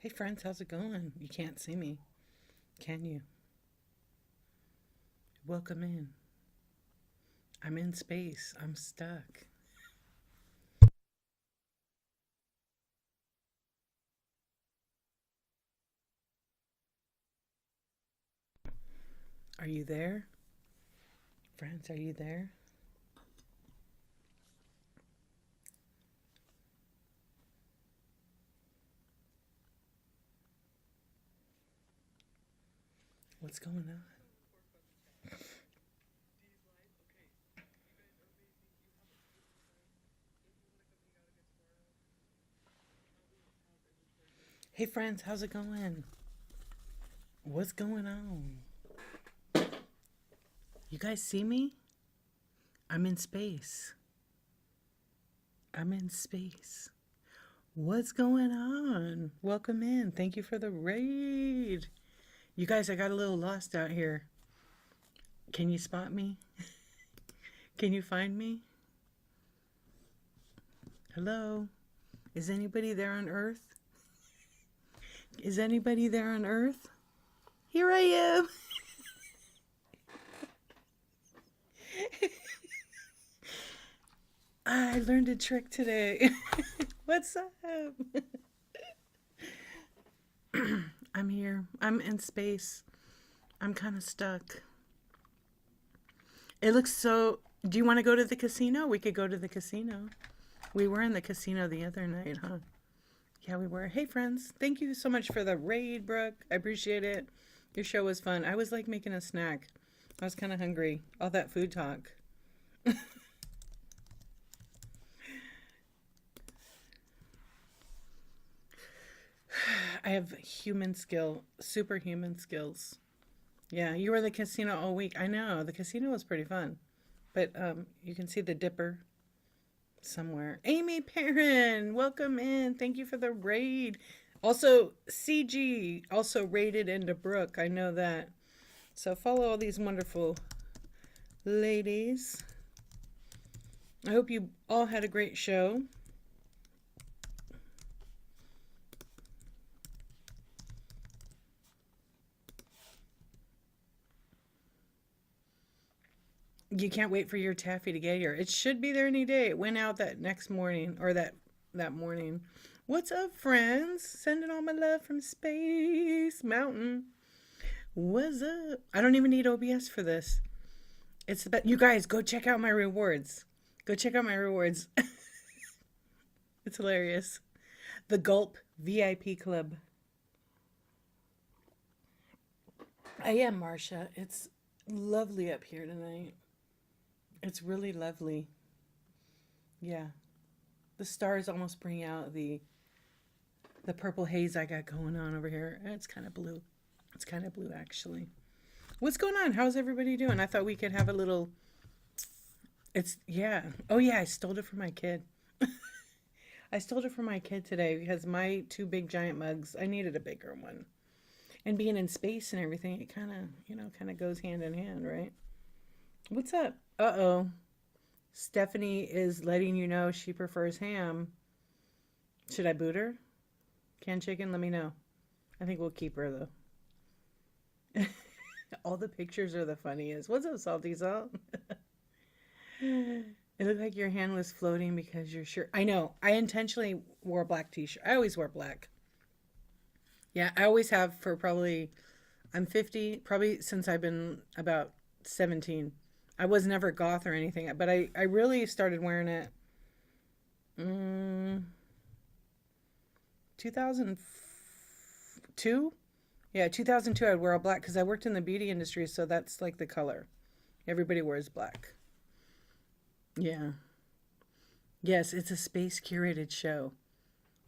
Hey friends, how's it going? You can't see me, can you? Welcome in. I'm in space. I'm stuck. Are you there? Friends, are you there? What's going on? Hey friends, how's it going? What's going on? You guys see me? I'm in space. I'm in space. What's going on? Welcome in. Thank you for the raid. You guys, I got a little lost out here. Can you spot me? Can you find me? Hello? Is anybody there on Earth? Is anybody there on Earth? Here I am. I learned a trick today. What's up? I'm here. I'm in space. I'm kind of stuck. It looks so. Do you want to go to the casino? We could go to the casino. We were in the casino the other night, huh? Yeah, we were. Hey, friends. Thank you so much for the raid, Brooke. I appreciate it. Your show was fun. I was like making a snack. I was kind of hungry. All that food talk. I have human skill, superhuman skills. Yeah, you were in the casino all week. I know. The casino was pretty fun. But you can see the dipper somewhere. Amy Perrin, welcome in. Thank you for the raid. Also, CG also raided into Brooke. I know that. So follow all these wonderful ladies. I hope you all had a great show. You can't wait for your taffy to get here. It should be there any day. It went out that next morning or that morning. What's up, friends? Sending all my love from Space Mountain. What's up? I don't even need OBS for this. It's about you guys go check out my rewards. Go check out my rewards. It's hilarious. The Gulp VIP Club. I am Marsha. It's lovely up here tonight. It's really lovely. Yeah. The stars almost bring out the purple haze I got going on over here. It's kind of blue. It's kind of blue actually. What's going on? How's everybody doing? I thought we could have a little it's yeah. Oh yeah, I stole it from my kid. I stole it from my kid today because my two big giant mugs, I needed a bigger one. And being in space and everything, it kind of, kind of goes hand in hand, right? What's up? Uh-oh. Stephanie is letting you know she prefers ham. Should I boot her? Canned chicken, let me know. I think we'll keep her though. All the pictures are the funniest. What's up, Salty Salt? It looked like your hand was floating because your shirt. I know. I intentionally wore a black t-shirt. I always wear black. Yeah, I always have for probably, I'm 50, probably since I've been about 17. I was never goth or anything, but I really started wearing it 2002. Yeah, 2002 I'd wear all black because I worked in the beauty industry, so that's like the color. Everybody wears black. Yeah. Yes, it's a space curated show.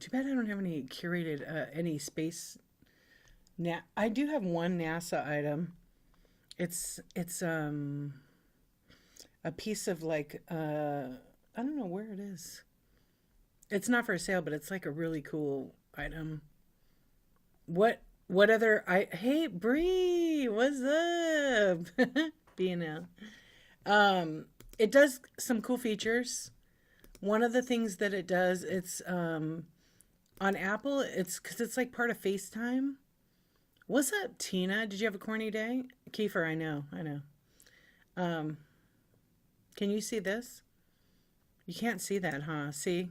Too bad I don't have any curated, any space. I do have one NASA item. It's a piece of like I don't know where it is. It's not for sale, but it's like a really cool item. What other I hey Bree, what's up? BNL. It does some cool features. One of the things that it does, it's On Apple, it's because it's like part of FaceTime. What's up, Tina? Did you have a corny day? Kiefer, I know, I know. Um, can you see this? You can't see that, huh? See?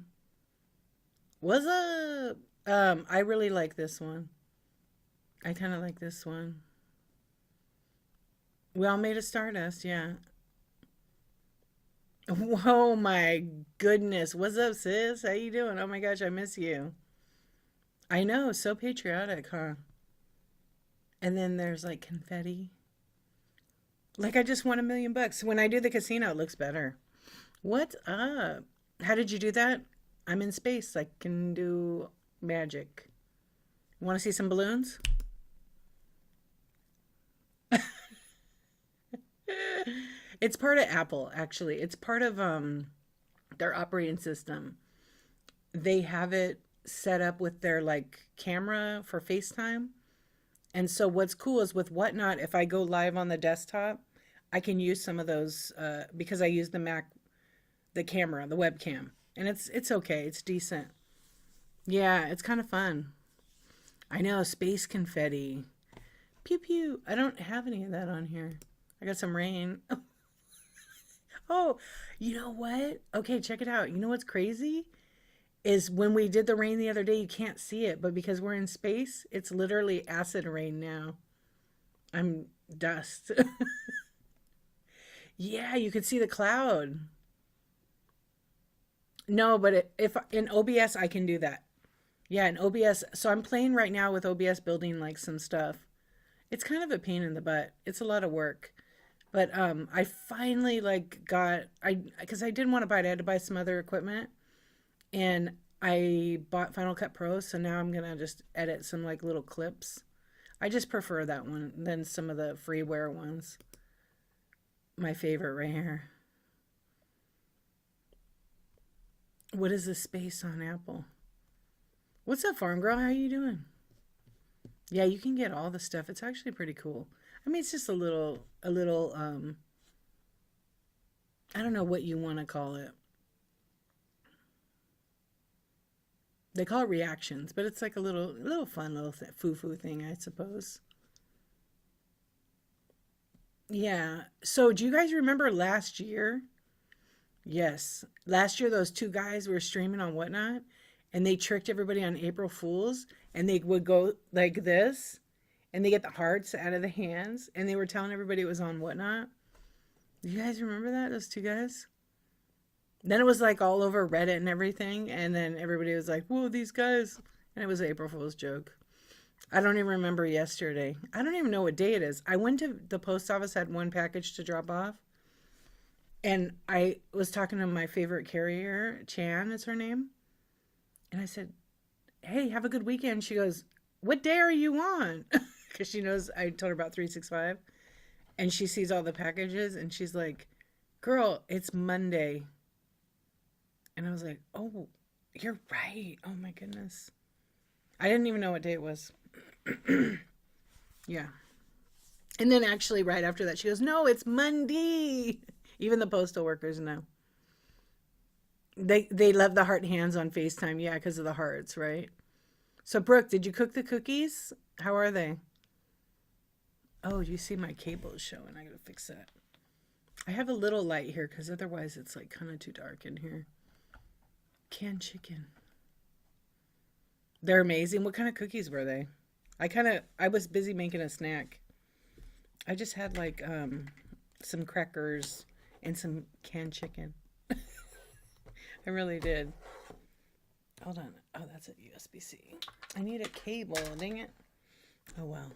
What's up? I really like this one. I kind of like this one. We all made a Stardust, yeah. Whoa, my goodness. What's up, sis? How you doing? Oh my gosh, I miss you. I know, so patriotic, huh? And then there's like confetti. Like I just won $1 million. When I do the casino, it looks better. What's up? How did you do that? I'm in space. I can do magic. Want to see some balloons? It's part of Apple, actually. It's part of their operating system. They have it set up with their like camera for FaceTime. And so what's cool is with Whatnot, if I go live on the desktop, I can use some of those because I use the Mac, the camera, the webcam, and it's okay. It's decent. Yeah, it's kind of fun. I know space confetti. Pew pew. I don't have any of that on here. I got some rain. Oh, you know what? Okay, check it out. You know what's crazy? Is when we did the rain the other day, you can't see it, but because we're in space, it's literally acid rain now. I'm dust. Yeah, you could see the cloud. No, but if in OBS I can do that. Yeah, in OBS. So I'm playing right now with OBS building like some stuff. It's kind of a pain in the butt. It's a lot of work. But I finally like got I because I didn't want to buy it. I had to buy some other equipment, and I bought Final Cut Pro. So now I'm gonna just edit some like little clips. I just prefer that one than some of the freeware ones. My favorite right here. What is this space on Apple? What's up, farm girl? How you doing? Yeah, you can get all the stuff. It's actually pretty cool. I mean, it's just a little. I don't know what you want to call it. They call it reactions, but it's like a little fun little foo-foo thing, I suppose. Yeah. So, do you guys remember last year? Yes. Last year, those two guys were streaming on Whatnot, and they tricked everybody on April Fools, and they would go like this, and they get the hearts out of the hands, and they were telling everybody it was on Whatnot. Do you guys remember that? Those two guys? Then it was like all over Reddit and everything, and then everybody was like, "Whoa, these guys!" And it was an April Fool's joke. I don't even remember yesterday. I don't even know what day it is. I went to the post office, had one package to drop off, and I was talking to my favorite carrier, Chan is her name, and I said, "Hey, have a good weekend." She goes, "What day are you on?" Because she knows I told her about 365, and she sees all the packages, and she's like, "Girl, it's Monday." And I was like, "Oh, you're right. Oh my goodness." I didn't even know what day it was. Yeah. And then actually right after that she goes, "No, it's Monday." Even the postal workers know. They love the heart hands on FaceTime, yeah, because of the hearts, right? So Brooke, did you cook the cookies? How are they? Oh, you see my cable is showing. I gotta fix that. I have a little light here because otherwise it's like kind of too dark in here. Canned chicken. They're amazing. What kind of cookies were they? I was busy making a snack. I just had like some crackers and some canned chicken. I really did. Hold on. Oh, that's a USB-C. I need a cable. Dang it. Oh well.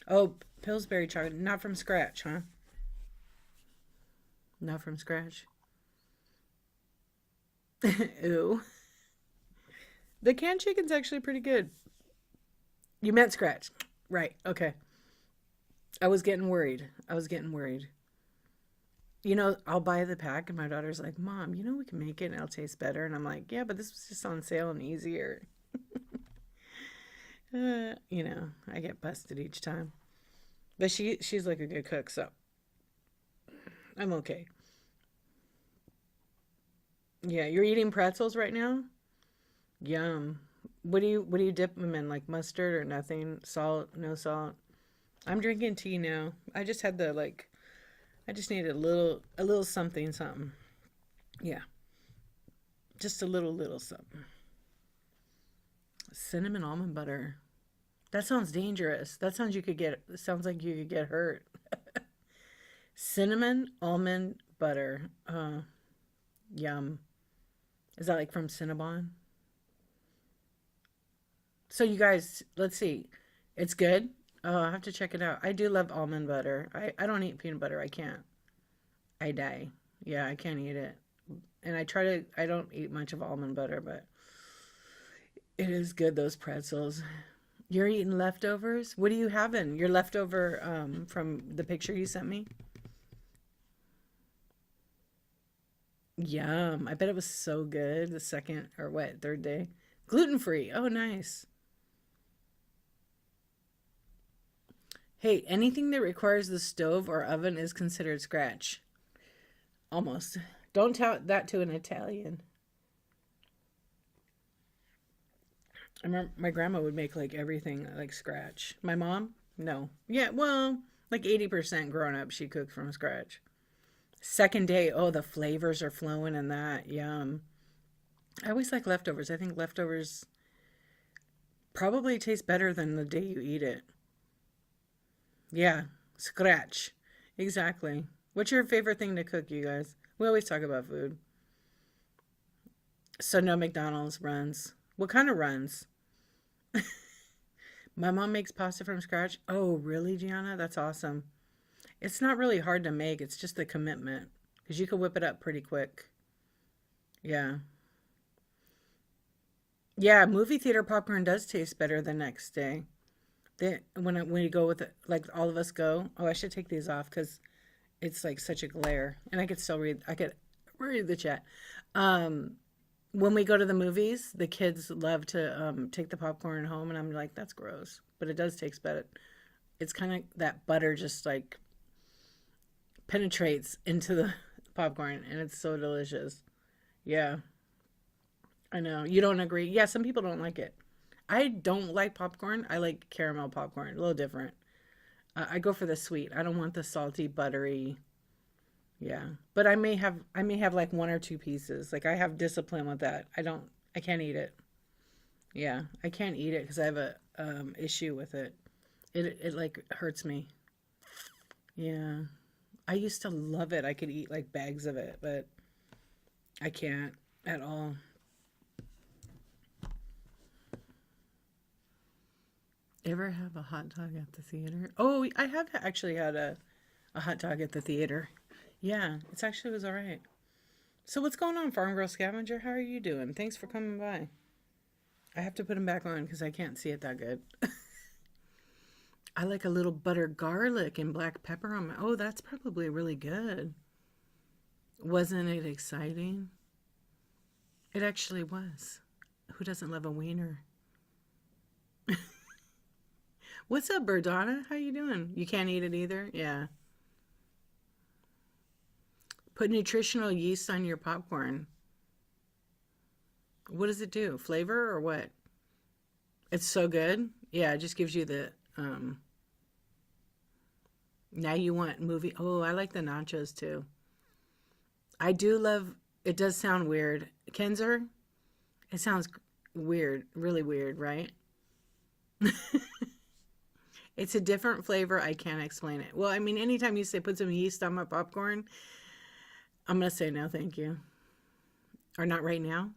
Oh, Pillsbury chocolate. Not from scratch, huh? Not from scratch. Ew. The canned chicken's actually pretty good. You meant scratch. Right. Okay. I was getting worried. I was getting worried. I'll buy the pack, and my daughter's like, "Mom, we can make it and it'll taste better." And I'm like, "Yeah, but this was just on sale and easier." I get busted each time. But she's like a good cook, so I'm okay. Yeah, you're eating pretzels right now? Yum. What do you dip them in? Like mustard or nothing? Salt? No salt? I'm drinking tea now. I just had the like. I just need a little something something. Yeah, just a little something. Cinnamon almond butter. That sounds dangerous. That sounds you could get. Sounds like you could get hurt. Cinnamon almond butter. Yum. Is that like from Cinnabon? So you guys, let's see. It's good. Oh, I have to check it out. I do love almond butter. I don't eat peanut butter. I can't. I die. Yeah, I can't eat it. And I don't eat much of almond butter, but it is good, those pretzels. You're eating leftovers? What are you having? Your leftover from the picture you sent me? Yum. I bet it was so good the second or what, third day. Gluten free. Oh, nice. Hey, anything that requires the stove or oven is considered scratch. Almost. Don't tell that to an Italian. I remember my grandma would make like everything like scratch. My mom, no. Yeah, well, like 80% growing up, she cooked from scratch. Second day, oh, the flavors are flowing in that. Yum. I always like leftovers. I think leftovers probably taste better than the day you eat it. Yeah, scratch. Exactly. What's your favorite thing to cook, you guys? We always talk about food. So no McDonald's runs. What kind of runs? My mom makes pasta from scratch. Oh, really, Gianna? That's awesome. It's not really hard to make. It's just the commitment because you can whip it up pretty quick. Yeah. Yeah, movie theater popcorn does taste better the next day. When you go with it, like all of us go. Oh, I should take these off because it's like such a glare, and I could still read. I could read the chat. Um, when we go to the movies, the kids love to take the popcorn home, and I'm like, that's gross, but it does taste better. It's kind of that butter just like penetrates into the popcorn, and it's so delicious. Yeah, I know. You don't agree? Yeah, some people don't like it. I don't like popcorn. I like caramel popcorn, a little different. I go for the sweet. I don't want the salty, buttery. Yeah, but I may have like one or two pieces. Like I have discipline with that. I can't eat it. Yeah, I can't eat it because I have a issue with it. It like hurts me. Yeah, I used to love it. I could eat like bags of it, but I can't at all. Ever have a hot dog at the theater? Oh, I have actually had a hot dog at the theater. Yeah, it's actually was all right. So what's going on, Farm Girl Scavenger? How are you doing? Thanks for coming by. I have to put them back on because I can't see it that good. I like a little butter garlic and black pepper on my. Oh, that's probably really good. Wasn't it exciting? It actually was. Who doesn't love a wiener? What's up, Berdonna? How you doing? You can't eat it either? Yeah. Put nutritional yeast on your popcorn. What does it do? Flavor or what? It's so good. Yeah, it just gives you the now you want movie. Oh, I like the nachos too. I do love it does sound weird. Kenzer, it sounds weird, really weird, right? It's a different flavor. I can't explain it. Well, I mean, anytime you say put some yeast on my popcorn, I'm gonna say no, thank you. Or not right now.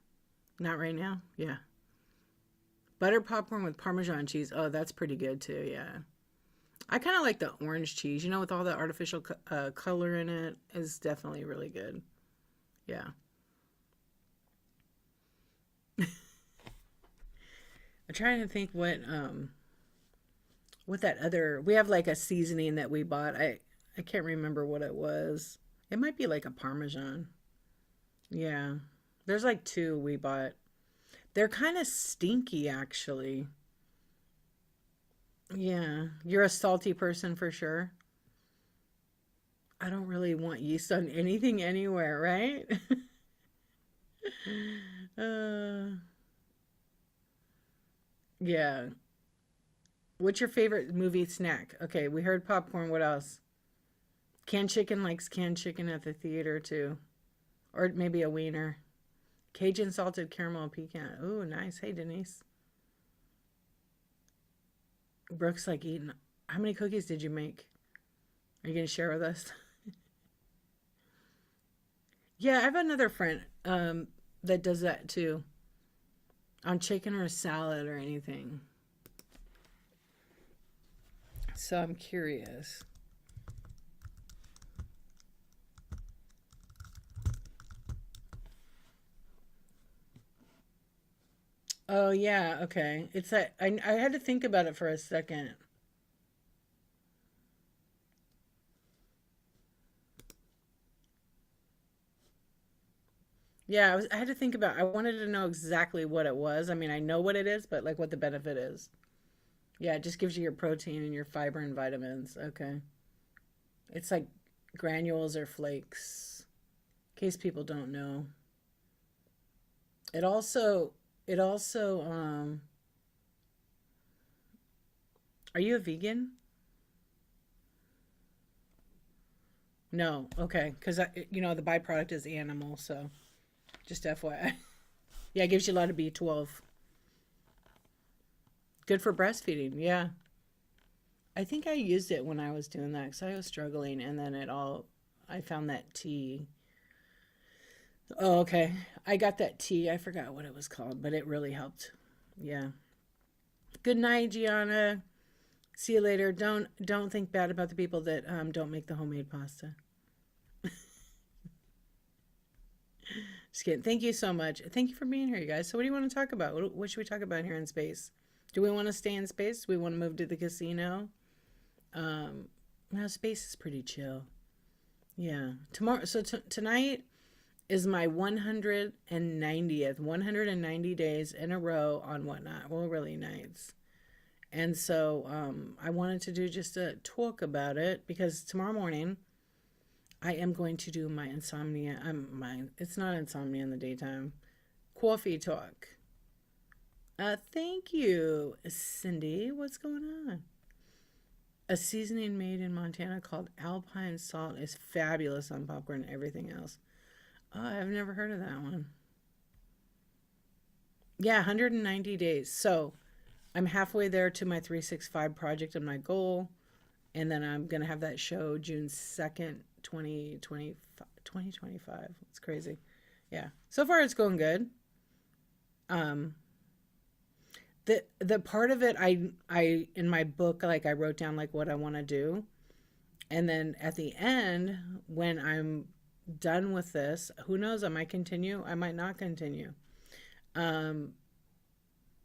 Not right now. Yeah. Butter popcorn with Parmesan cheese. Oh, that's pretty good too. Yeah. I kind of like the orange cheese, with all the artificial color in it is definitely really good. Yeah. I'm trying to think what that other we have like a seasoning that we bought. I can't remember what it was. It might be like a Parmesan. Yeah. There's like two we bought. They're kind of stinky actually. Yeah. You're a salty person for sure. I don't really want yeast on anything anywhere, right? uh, Yeah. What's your favorite movie snack? Okay, we heard popcorn. What else? Canned chicken likes canned chicken at the theater too. Or maybe a wiener. Cajun salted caramel pecan. Ooh, nice. Hey, Denise. Brooks like eating. How many cookies did you make? Are you going to share with us? Yeah, I have another friend that does that too. On chicken or salad or anything. So I'm curious. Oh yeah, okay. It's that I had to think about it for a second. Yeah, I had to think about. I wanted to know exactly what it was. I mean, I know what it is, but like what the benefit is. Yeah, it just gives you your protein and your fiber and vitamins. Okay. It's like granules or flakes. In case people don't know. It also it also are you a vegan? No. Okay, cuz the byproduct is animal, so just FYI. Yeah, it gives you a lot of B12. Good for breastfeeding. Yeah. I think I used it when I was doing that cuz I was struggling and then I found that tea. Oh, okay. I got that tea. I forgot what it was called, but it really helped. Yeah. Good night, Gianna. See you later. Don't think bad about the people that don't make the homemade pasta. Just kidding. Thank you so much. Thank you for being here, you guys. So, what do you want to talk about? What should we talk about here in space? Do we want to stay in space? Do we want to move to the casino? Um, no, space is pretty chill. Yeah. Tomorrow. So tonight is my 190th, 190 days in a row on Whatnot. Well, really nights. And so I wanted to do just a talk about it because tomorrow morning I am going to do my insomnia. It's not insomnia in the daytime. Coffee talk. Thank you, Cindy. What's going on? A seasoning made in Montana called Alpine Salt is fabulous on popcorn and everything else. Oh, I've never heard of that one. Yeah, 190 days. So I'm halfway there to my 365 project and my goal. And then I'm going to have that show June 2nd, 2025. It's crazy. Yeah. So far, it's going good. Um, the part of it, I in my book, like I wrote down like what I want to do. And then at the end, when I'm done with this, who knows? I might continue. I might not continue. Um,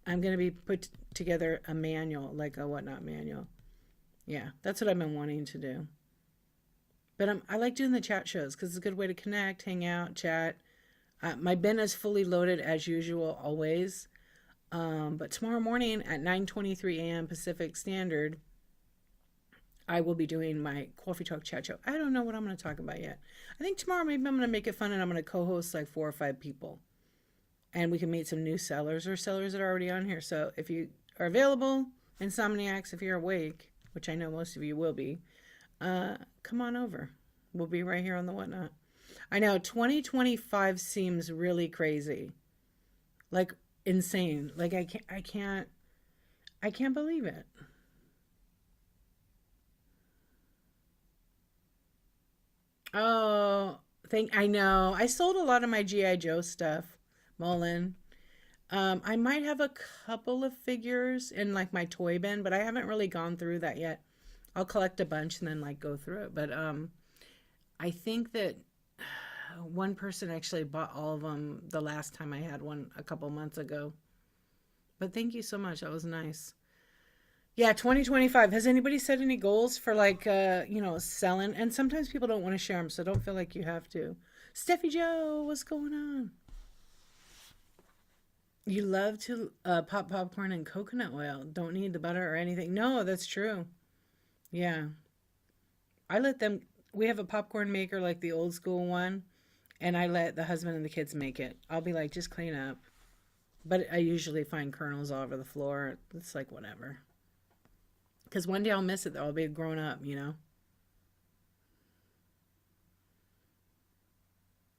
I'm going to be put together a manual, like a whatnot manual. Yeah, that's what I've been wanting to do. But I like doing the chat shows because it's a good way to connect, hang out, chat. My bin is fully loaded as usual, always. But tomorrow morning at 9:23 a.m. Pacific Standard, I will be doing my coffee talk chat show. I don't know what I'm going to talk about yet. I think tomorrow maybe I'm going to make it fun and I'm going to co-host like 4 or 5 people, and we can meet some new sellers or sellers that are already on here. So if you are available, Insomniacs, if you're awake, which I know most of you will be, come on over. We'll be right here on the Whatnot. I know 2025 seems really crazy, like insane. Like I can't believe it. Oh, I know. I sold a lot of my GI Joe stuff, Mullen. I might have a couple of figures in like my toy bin, but I haven't really gone through that yet. I'll collect a bunch and then like go through it. But I think that one person actually bought all of them the last time I had one a couple months ago. But thank you so much. That was nice. Yeah, 2025. Has anybody set any goals for like selling? And sometimes people don't want to share them, so don't feel like you have to. Steffi Joe, what's going on? You love to pop popcorn and coconut oil. Don't need the butter or anything. No, that's true. Yeah. I let them, we have a popcorn maker like the old school one, and I let the husband and the kids make it. I'll be like, just clean up. But I usually find kernels all over the floor. It's like whatever. Because one day I'll miss it though. I'll be grown up, you know?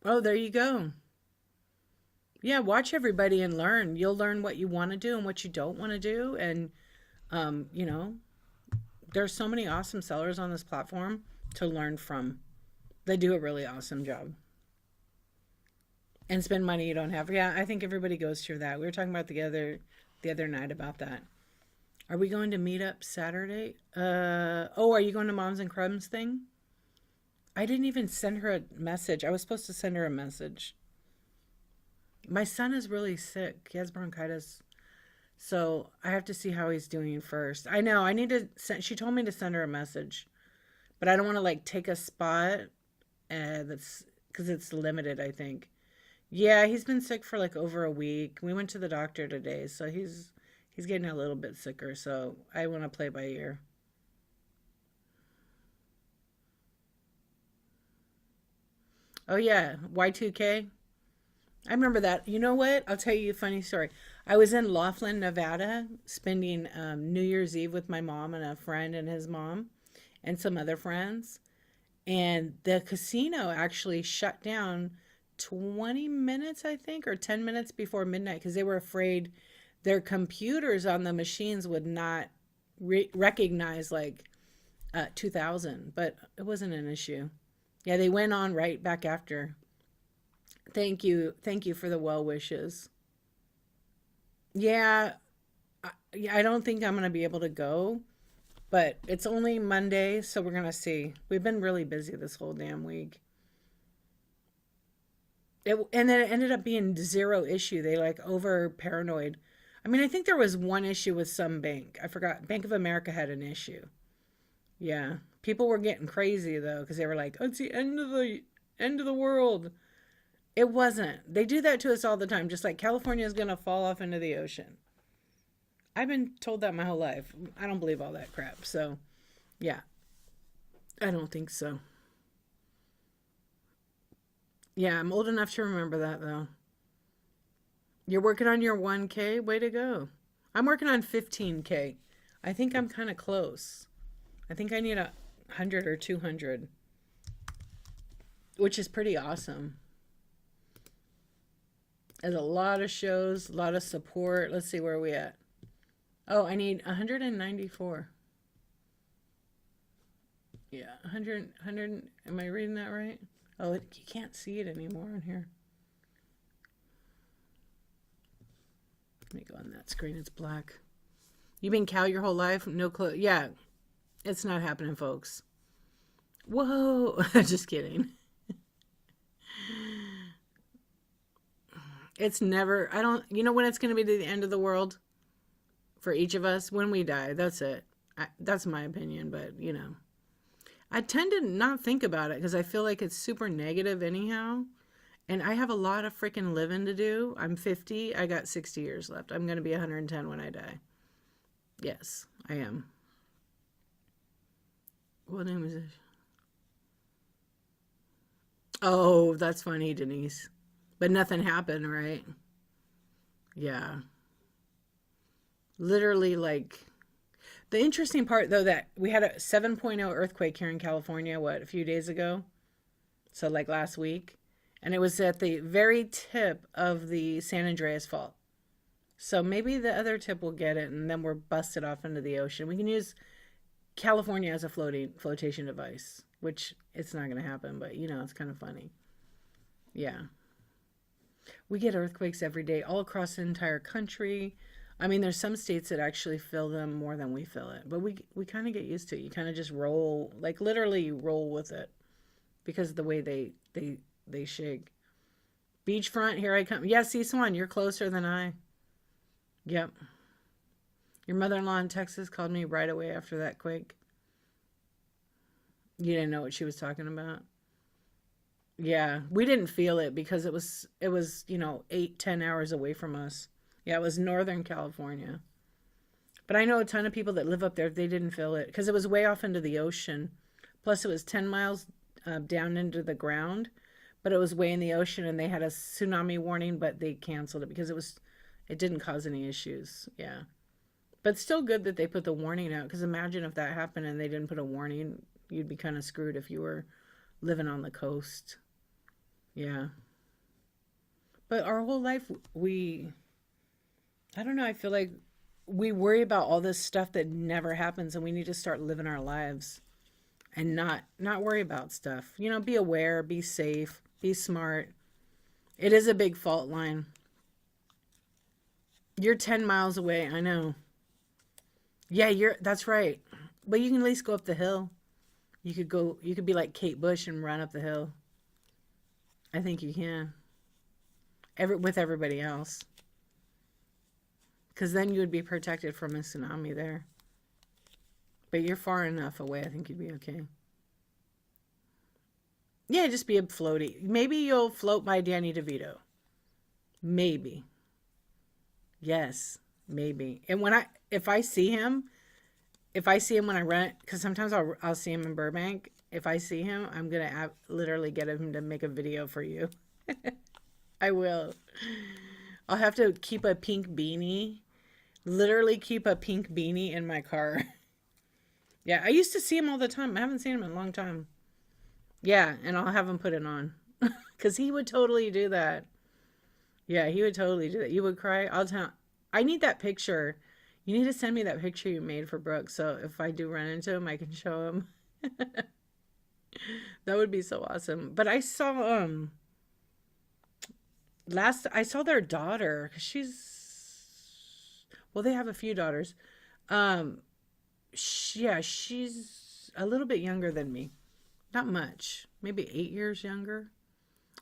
Oh, there you go. Yeah, watch everybody and learn. You'll learn what you want to do and what you don't want to do. And, you know, there's so many awesome sellers on this platform to learn from. They do a really awesome job. And spend money you don't have. Yeah, I think everybody goes through that. We were talking about the other night about that. Are we going to meet up Saturday? Oh, are you going to Moms and Crumbs thing? I didn't even send her a message. I was supposed to send her a message. My son is really sick. He has bronchitis. So I have to see how he's doing first. I know. I need to send, she told me to send her a message. But I don't want to like take a spot that's because it's limited, I think. Yeah, he's been sick for like over a week. We went to the doctor today, so he's getting a little bit sicker, so I want to play by ear. Oh yeah, Y2K. I remember that. You know what? I'll tell you a funny story. I was in Laughlin, Nevada, spending New Year's Eve with my mom and a friend and his mom and some other friends. And the casino actually shut down 20 minutes, I think, or 10 minutes before midnight because they were afraid their computers on the machines would not recognize like 2000, but it wasn't an issue. Yeah, they went on right back after. Thank you. Thank you for the well wishes. Yeah, I don't think I'm going to be able to go, but it's only Monday, so we're going to see. We've been really busy this whole damn week. And then it ended up being zero issue. They like over paranoid. I mean, I think there was one issue with some bank. I forgot. Bank of America had an issue. Yeah. People were getting crazy though because they were like, "Oh, it's the end of the world." It wasn't. They do that to us all the time, just like California is going to fall off into the ocean. I've been told that my whole life. I don't believe all that crap. So, yeah, I don't think so. Yeah, I'm old enough to remember that though. You're working on your 1K? Way to go. I'm working on 15K. I think I'm kind of close. I think I need 100 or 200, which is pretty awesome. There's a lot of shows, a lot of support. Let's see, where are we at? Oh, I need 194. Yeah, 100, 100. Am I reading that right? Oh, you can't see it anymore on here. Let me go on that screen. It's black. You've been cow your whole life? No clue. Yeah, it's not happening, folks. Whoa. Just kidding. It's never, I don't, you know when it's going to be the end of the world for each of us? When we die. That's it. That's my opinion, but you know. I tend to not think about it because I feel like it's super negative anyhow. And I have a lot of freaking living to do. I'm 50. I got 60 years left. I'm going to be 110 when I die. Yes, I am. What name is it? Oh, that's funny, Denise. But nothing happened, right? Yeah. Literally, like, the interesting part, though, that we had a 7.0 earthquake here in California, what, a few days ago? So, like, last week. And it was at the very tip of the San Andreas Fault. So maybe the other tip will get it, and then we're busted off into the ocean. We can use California as a flotation device, which it's not going to happen, but, you know, it's kind of funny. Yeah. We get earthquakes every day all across the entire country. I mean, there's some states that actually feel them more than we feel it, but we kind of get used to it. You kind of just roll, like literally you roll with it because of the way they shake. Beachfront, here I come. Yeah, see, Swan, you're closer than I. Yep. Your mother-in-law in Texas called me right away after that quake. You didn't know what she was talking about? Yeah, we didn't feel it because it was, 8-10 hours away from us. Yeah, it was Northern California. But I know a ton of people that live up there, they didn't feel it because it was way off into the ocean. Plus it was 10 miles down into the ground, but it was way in the ocean and they had a tsunami warning, but they canceled it because It didn't cause any issues. Yeah. But still good that they put the warning out, because imagine if that happened and they didn't put a warning. You'd be kind of screwed if you were living on the coast. Yeah. But our whole life, I don't know, I feel like we worry about all this stuff that never happens, and we need to start living our lives and not worry about stuff. You know, be aware, be safe, be smart. It is a big fault line. You're 10 miles away, I know. Yeah, that's right. But you can at least go up the hill. You could be like Kate Bush and run up the hill. I think you can. With everybody else. Because then you would be protected from a tsunami there. But you're far enough away, I think you'd be okay. Yeah, just be a floaty. Maybe you'll float by Danny DeVito. Maybe. Yes, maybe. And if I see him when I run, because sometimes I'll see him in Burbank. If I see him, I'm going to literally get him to make a video for you. I will. I'll have to keep a pink beanie. Literally keep a pink beanie in my car. Yeah, I used to see him all the time. I haven't seen him in a long time. Yeah, and I'll have him put it on. Because he would totally do that. Yeah, he would totally do that. You would cry. I need that picture. You need to send me that picture you made for Brooke. So if I do run into him, I can show him. That would be so awesome. But I saw, I saw their daughter. They have a few daughters. She's a little bit younger than me. Not much. Maybe 8 years younger.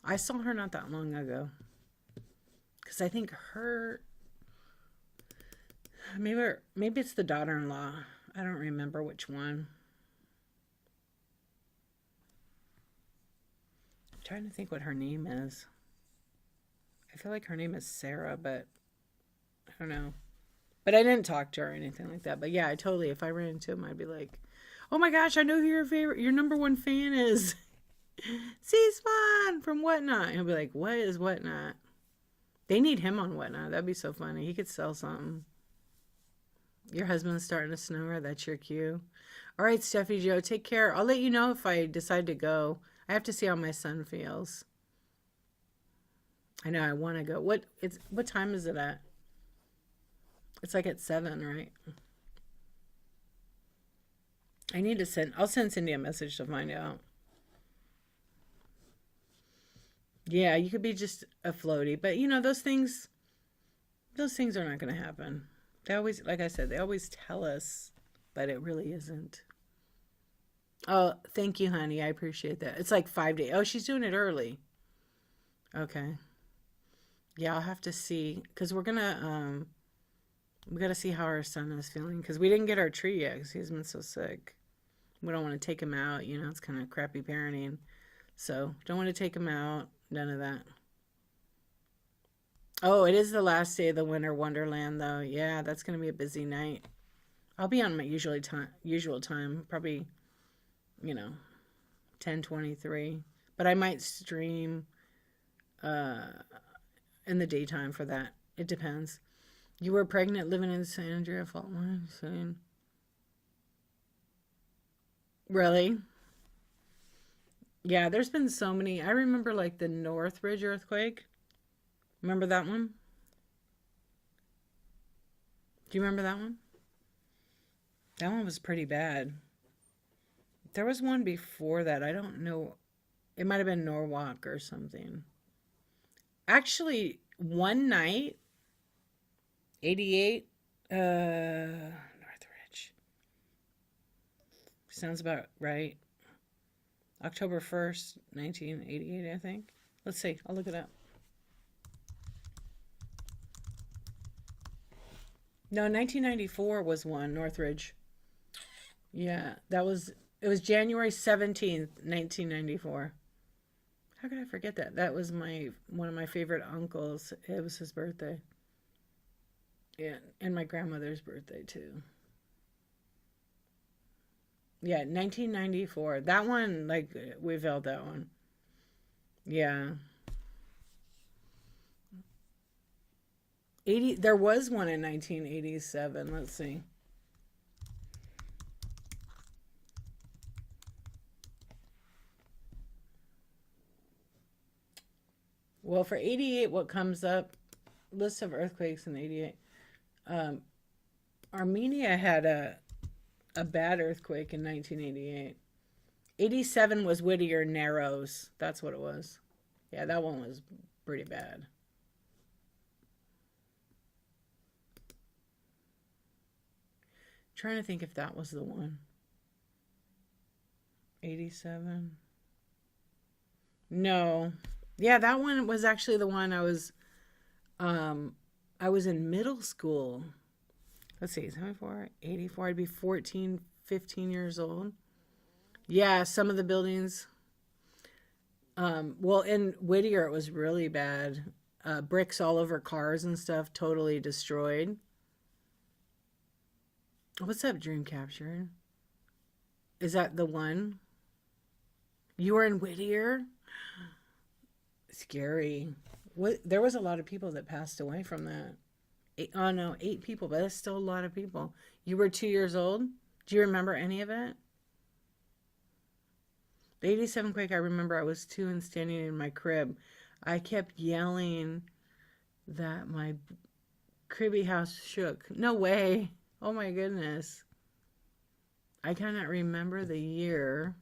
I saw her not that long ago. Because I think maybe it's the daughter-in-law. I don't remember which one. I'm trying to think what her name is. I feel like her name is Sarah, but I don't know. But I didn't talk to her or anything like that. But yeah, if I ran into him, I'd be like, oh my gosh, I know who your number one fan is. C-Spawn from Whatnot. And he'll be like, what is Whatnot? They need him on Whatnot. That'd be so funny. He could sell something. Your husband's starting to snore. That's your cue. All right, Steffi Joe, take care. I'll let you know if I decide to go. I have to see how my son feels. I know I want to go. What time is it at? It's like at 7, right? I'll send Cindy a message to find out. Yeah, you could be just a floaty, but you know, those things are not going to happen. They always, like I said, they always tell us, but it really isn't. Oh, thank you, honey. I appreciate that. It's like 5 days. Oh, she's doing it early. Okay. Yeah, I'll have to see, because we got to see how our son is feeling, because we didn't get our tree yet because he's been so sick. We don't want to take him out. You know, it's kind of crappy parenting. So, don't want to take him out. None of that. Oh, it is the last day of the Winter Wonderland, though. Yeah, that's going to be a busy night. I'll be on my usual time, probably, 10:23. But I might stream in the daytime for that. It depends. You were pregnant living in San Andrea Fault Line? Same. Really? Yeah, there's been so many. I remember like the Northridge earthquake. Remember that one? Do you remember that one? That one was pretty bad. There was one before that. I don't know. It might have been Norwalk or something. Actually, one night, 88, Northridge. Sounds about right. October 1st, 1988, I think. Let's see. I'll look it up. No, 1994 was one, Northridge. Yeah, it was January 17th, 1994. How could I forget that? That was one of my favorite uncles. It was his birthday. Yeah, and my grandmother's birthday too. Yeah, 1994. That one, like, we felt that one. Yeah. 80, there was one in 1987. Let's see. Well, for 88, what comes up, list of earthquakes in 88. Um, Armenia had a bad earthquake in 1988. 87 was Whittier Narrows. That's what it was. Yeah, that one was pretty bad. Trying to think if that was the one. 87. No. Yeah, that one was actually the one um I was in middle school. Let's see, 74, 84. I'd be 14, 15 years old. Yeah, some of the buildings. Well, in Whittier, it was really bad. Bricks all over cars and stuff, totally destroyed. What's up, Dream Capture? Is that the one? You were in Whittier? Scary. What? There was a lot of people that passed away from that. Oh no, 8 people, but that's still a lot of people. You were 2 years old? Do you remember any of it? The 87 quake, I remember I was 2 and standing in my crib. I kept yelling that my cribby house shook. No way. Oh my goodness. I cannot remember the year,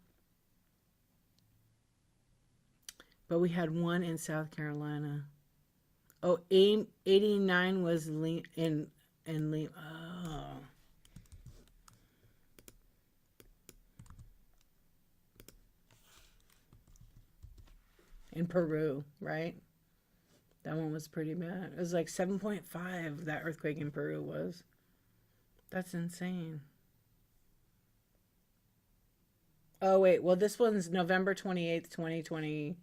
but we had one in South Carolina. Oh, 89 was oh. In Peru, right? That one was pretty bad. It was like 7.5, that earthquake in Peru was. That's insane. Oh, wait. Well, this one's November 28th, 2020.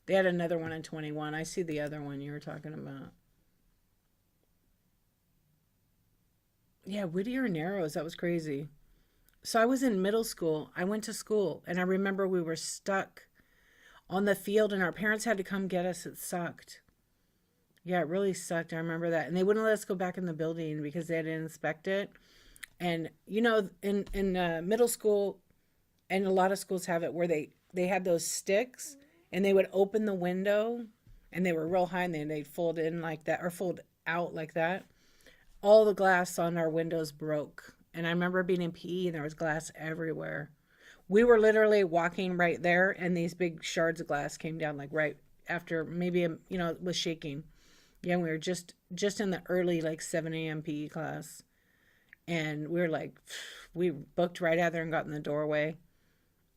They had another one in 21. I see the other one you were talking about. Yeah, Whittier Narrows. That was crazy. So I was in middle school. I went to school, and I remember we were stuck on the field, and our parents had to come get us. It sucked. Yeah, it really sucked. I remember that. And they wouldn't let us go back in the building because they had to inspect it. And, in middle school, and a lot of schools have it where they had those sticks and they would open the window and they were real high and they'd fold in like that or fold out like that. All the glass on our windows broke. And I remember being in PE and there was glass everywhere. We were literally walking right there and these big shards of glass came down like right after maybe, it was shaking. Yeah, we were just in the early like 7 a.m. PE class. And we were like, we booked right out there and got in the doorway.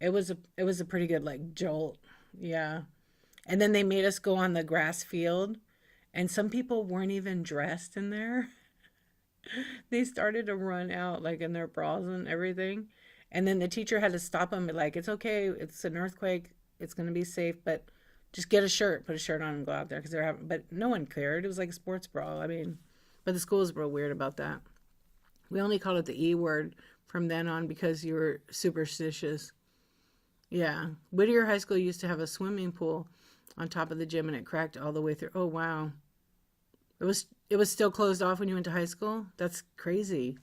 It was a pretty good like jolt. Yeah. And then they made us go on the grass field and some people weren't even dressed in there. They started to run out like in their bras and everything. And then the teacher had to stop them and be like, it's okay, it's an earthquake, it's gonna be safe, but just get a shirt, put a shirt on and go out there because they're having but no one cared. It was like a sports brawl. I mean, but the school was real weird about that. We only called it the E word from then on because you were superstitious. Yeah. Whittier High School used to have a swimming pool on top of the gym and it cracked all the way through. Oh wow. It was still closed off when you went to high school? That's crazy.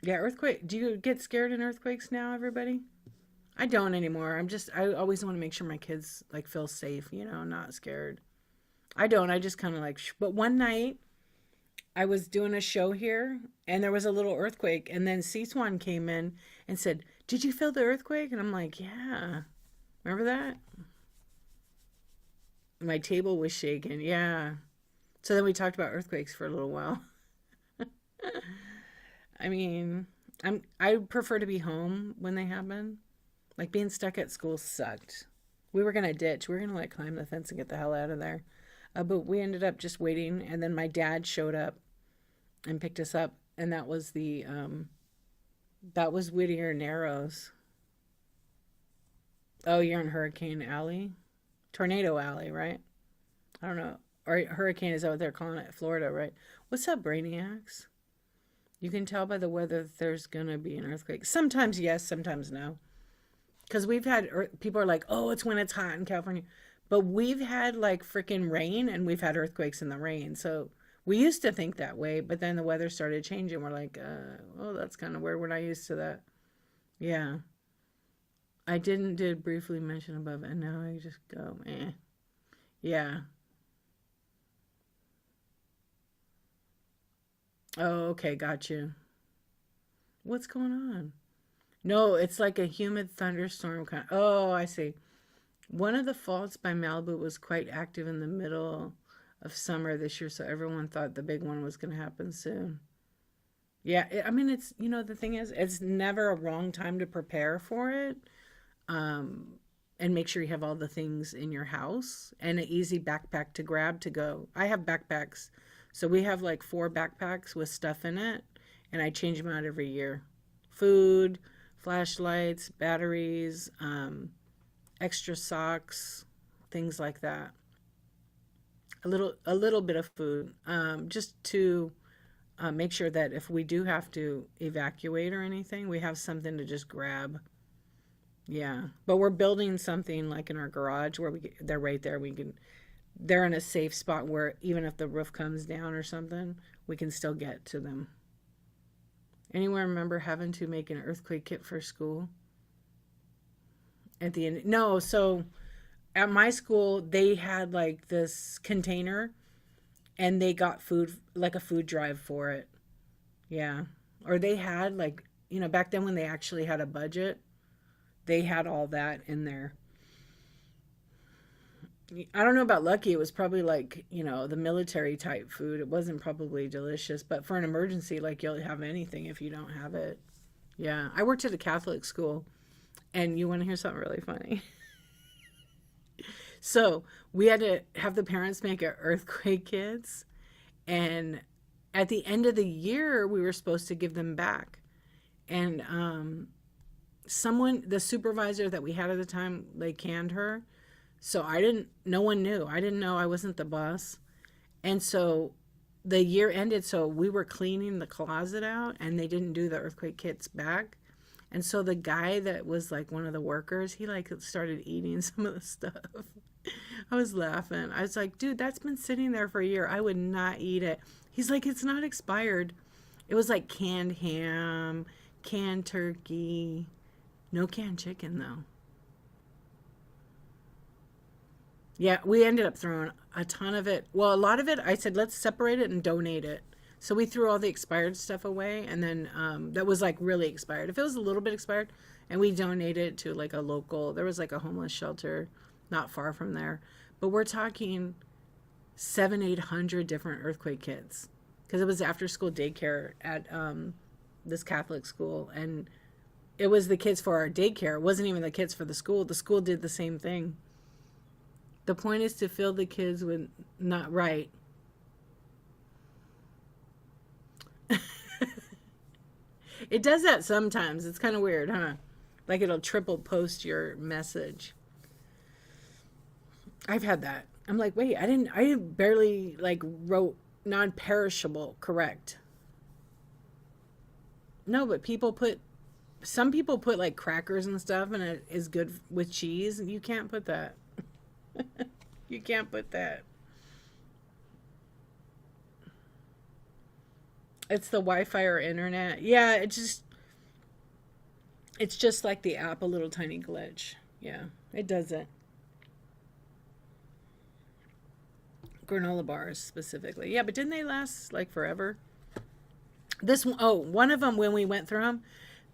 Yeah, earthquake. Do you get scared in earthquakes now, everybody? I don't anymore. I always want to make sure my kids like feel safe, not scared. I don't. I just kind of like, but one night I was doing a show here and there was a little earthquake and then C-Swan came in and said, "Did you feel the earthquake?" And I'm like, "Yeah." Remember that? My table was shaking. Yeah. So then we talked about earthquakes for a little while. I mean, I prefer to be home when they happen. Like being stuck at school sucked. We were gonna ditch. We were gonna like climb the fence and get the hell out of there. But we ended up just waiting, and then my dad showed up and picked us up, and that was Whittier Narrows. Oh, you're in Hurricane Alley, Tornado Alley, right? I don't know, or Hurricane is what they're calling it, Florida, right? What's up, Brainiacs? You can tell by the weather that there's gonna be an earthquake. Sometimes yes, sometimes no. Because we've had people are like, oh, it's when it's hot in California, But we've had like freaking rain and we've had earthquakes in the rain. So we used to think that way, but then the weather started changing. We're like, oh, that's kind of weird. We're not used to that. Yeah. I did briefly mention above, and now I just go, eh. Yeah. Oh, okay, got you. What's going on? No, it's like a humid thunderstorm kind. Oh, I see. One of the faults by Malibu was quite active in the middle of summer this year, so everyone thought the big one was going to happen soon. Yeah, I mean, the thing is, it's never a wrong time to prepare for it. Um, and make sure you have all the things in your house and an easy backpack to grab to go. I have backpacks. So we have like 4 backpacks with stuff in it, and I change them out every year. Food, flashlights, batteries, extra socks, things like that. A little bit of food, just to make sure that if we do have to evacuate or anything, we have something to just grab. Yeah, but we're building something like in our garage where they're right there. They're in a safe spot where even if the roof comes down or something, we can still get to them. Anyone remember having to make an earthquake kit for school at the end? No, so at my school they had like this container and they got food, like a food drive for it. Yeah. Or they had like, back then when they actually had a budget, they had all that in there. I don't know about Lucky. It was probably like, the military type food. It wasn't probably delicious, but for an emergency, like you'll have anything if you don't have it. Yeah. I worked at a Catholic school, and you want to hear something really funny? So we had to have the parents make our earthquake kits, and at the end of the year, we were supposed to give them back. And the supervisor that we had at the time, they canned her. So no one knew. I didn't know, I wasn't the boss. And so the year ended, so we were cleaning the closet out and they didn't do the earthquake kits back. And so the guy that was like one of the workers, he like started eating some of the stuff. I was laughing. I was like, dude, that's been sitting there for a year. I would not eat it. He's like, it's not expired. It was like canned ham, canned turkey, no canned chicken though. Yeah, we ended up throwing a ton of it. Well, a lot of it, I said, let's separate it and donate it. So we threw all the expired stuff away, and then that was like really expired. If it was a little bit expired, and we donated it to like a local, there was like a homeless shelter not far from there. But we're talking 800 different earthquake kits because it was after school daycare at this Catholic school, and it was the kids for our daycare. It wasn't even the kids for the school. The school did the same thing. The point is to fill the kids with not right. It does that sometimes. It's kind of weird, huh? Like it'll triple post your message. I've had that. I'm like, wait, I barely like wrote non-perishable correct. No, but some people put like crackers and stuff and it is good with cheese. You can't put that. You can't put that. It's the Wi-Fi or internet. Yeah, it's just like the app, a little tiny glitch. Yeah, it does it. Granola bars specifically. Yeah, but didn't they last like forever? One of them when we went through them,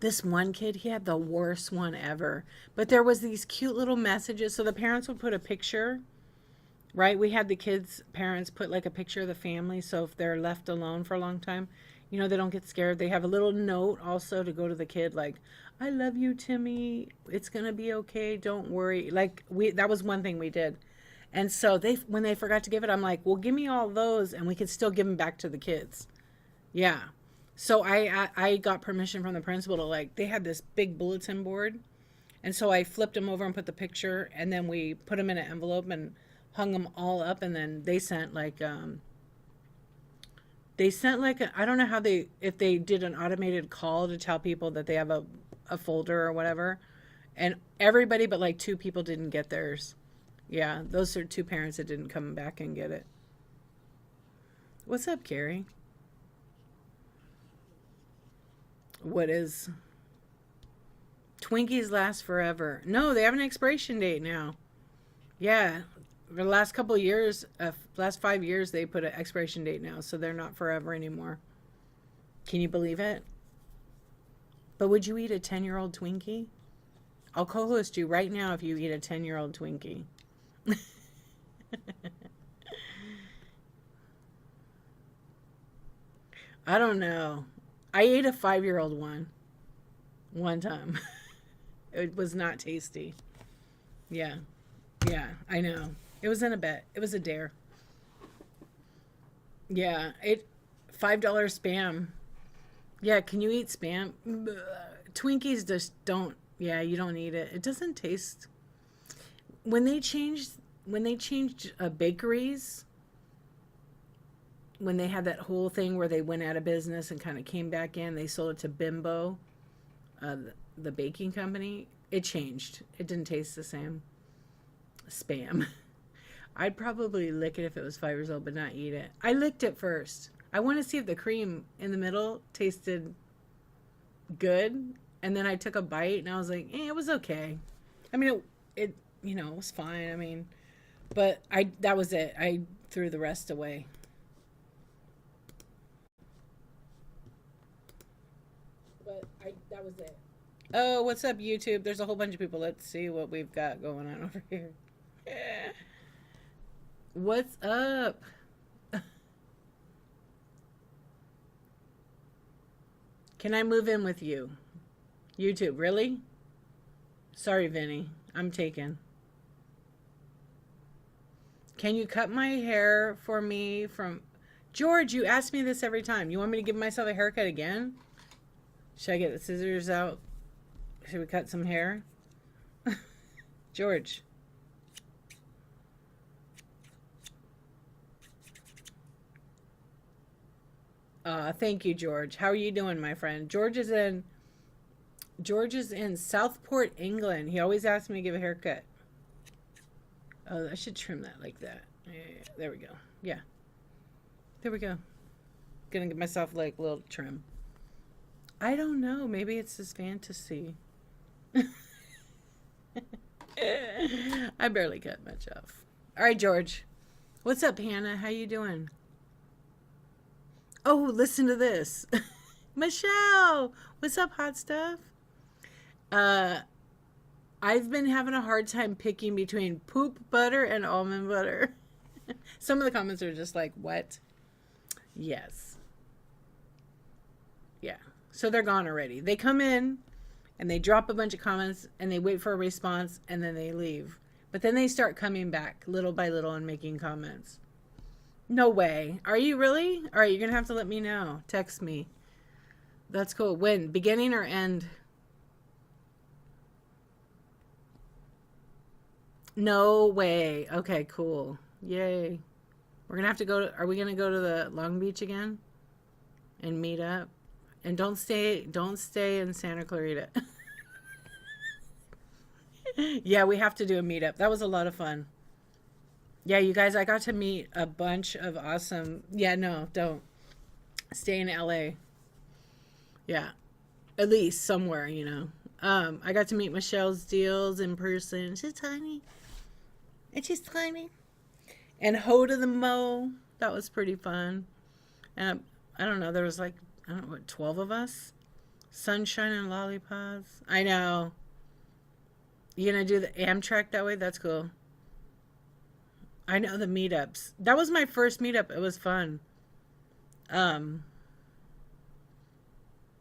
this one kid, he had the worst one ever. But there was these cute little messages. So the parents would put a picture, right? We had the kids' parents put like a picture of the family. So if they're left alone for a long time, they don't get scared. They have a little note also to go to the kid like, I love you, Timmy. It's going to be okay. Don't worry. Like that was one thing we did. And so when they forgot to give it, I'm like, well, give me all those and we could still give them back to the kids. Yeah. So I got permission from the principal to like, they had this big bulletin board. And so I flipped them over and put the picture, and then we put them in an envelope and hung them all up. And then they sent like, I don't know if they did an automated call to tell people that they have a folder or whatever. And everybody but like 2 people didn't get theirs. Yeah, those are two parents that didn't come back and get it. What's up, Carrie? What is Twinkies last forever? No, they have an expiration date now. Yeah, for the last couple of years, last 5 years, they put an expiration date now, so they're not forever anymore. Can you believe it? But would you eat a 10-year-old Twinkie? I'll co-host you right now if you eat a 10-year-old Twinkie. I don't know. I ate a 5-year-old one time. It was not tasty. Yeah. Yeah, I know. It was in a bet. It was a dare. Yeah, it $5 spam. Yeah, can you eat spam? Bleh. Twinkies just don't. Yeah, you don't eat it. It doesn't taste. When they changed bakeries, when they had that whole thing where they went out of business and kind of came back in, they sold it to Bimbo, the baking company. It changed. It didn't taste the same. Spam. I'd probably lick it if it was 5 years old, but not eat it. I licked it first. I want to see if the cream in the middle tasted good, and then I took a bite and I was like, it was okay. I mean, it it was fine. I mean, but that was it. I threw the rest away. But that was it. Oh, what's up, YouTube? There's a whole bunch of people. Let's see what we've got going on over here. What's up? Can I move in with you? YouTube, really? Sorry, Vinny. I'm taken. Can you cut my hair for me from... George, you ask me this every time. You want me to give myself a haircut again? Should I get the scissors out? Should we cut some hair? George. Thank you, George. How are you doing, my friend? George is in Southport, England. He always asks me to give a haircut. Oh, I should trim that like that. Yeah, there we go. Yeah. There we go. Gonna give myself like a little trim. I don't know. Maybe it's his fantasy. I barely cut much off. All right, George. What's up, Hannah? How you doing? Oh, listen to this. Michelle, what's up, hot stuff? Uh, I've been having a hard time picking between poop butter and almond butter. Some of the comments are just like, what? Yes. Yeah. So they're gone already. They come in and they drop a bunch of comments and they wait for a response and then they leave. But then they start coming back little by little and making comments. No way. Are you really? All right, you're going to have to let me know. Text me. That's cool. When? Beginning or end? No way. Okay, cool. Yay. We're going to have to are we going to go to the Long Beach again and meet up? And don't stay in Santa Clarita. Yeah, we have to do a meetup. That was a lot of fun. Yeah, you guys, I got to meet a bunch of awesome... Yeah, no, don't. Stay in LA. Yeah. At least somewhere, I got to meet Michelle's deals in person. She's tiny. And she's tiny. And Ho to the Mo. That was pretty fun. And I don't know, there was like, I don't know, what, 12 of us? Sunshine and lollipops. I know. You gonna do the Amtrak that way? That's cool. I know the meetups. That was my first meetup. It was fun. Um,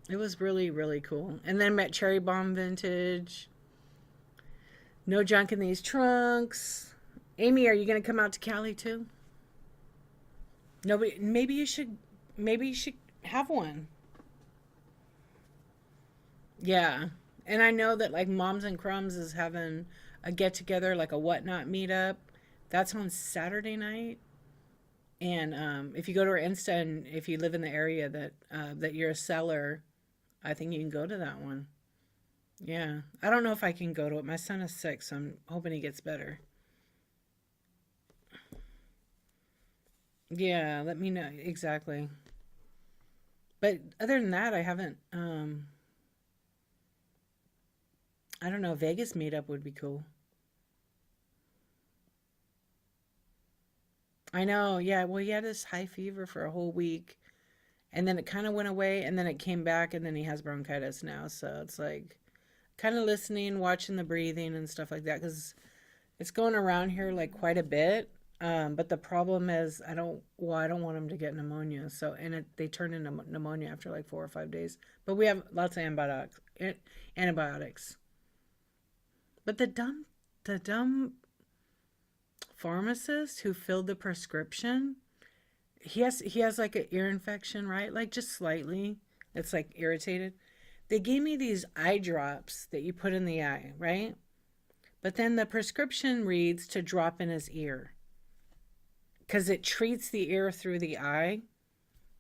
it was really, really cool. And then met Cherry Bomb Vintage. No junk in these trunks. Amy, are you gonna come out to Cali too? Nobody. Maybe you should have one. Yeah. And I know that like Moms and Crumbs is having a get together, like a whatnot meetup. That's on Saturday night. And if you go to our Insta and if you live in the area that you're a seller, I think you can go to that one. Yeah. I don't know if I can go to it. My son is sick, so I'm hoping he gets better. Yeah, let me know. Exactly. But other than that, I haven't, I don't know, Vegas meetup would be cool. I know, yeah. Well, he had this high fever for a whole week, and then it kind of went away, and then it came back, and then he has bronchitis now. So it's like kind of listening, watching the breathing and stuff like that, because it's going around here like quite a bit. But the problem is, I don't want him to get pneumonia. So, and they turn into pneumonia after like 4 or 5 days. But we have lots of antibiotics. But the dumb pharmacist who filled the prescription, he has like an ear infection, right? Like just slightly. It's like irritated. They gave me these eye drops that you put in the eye, right? But then the prescription reads to drop in his ear because it treats the ear through the eye,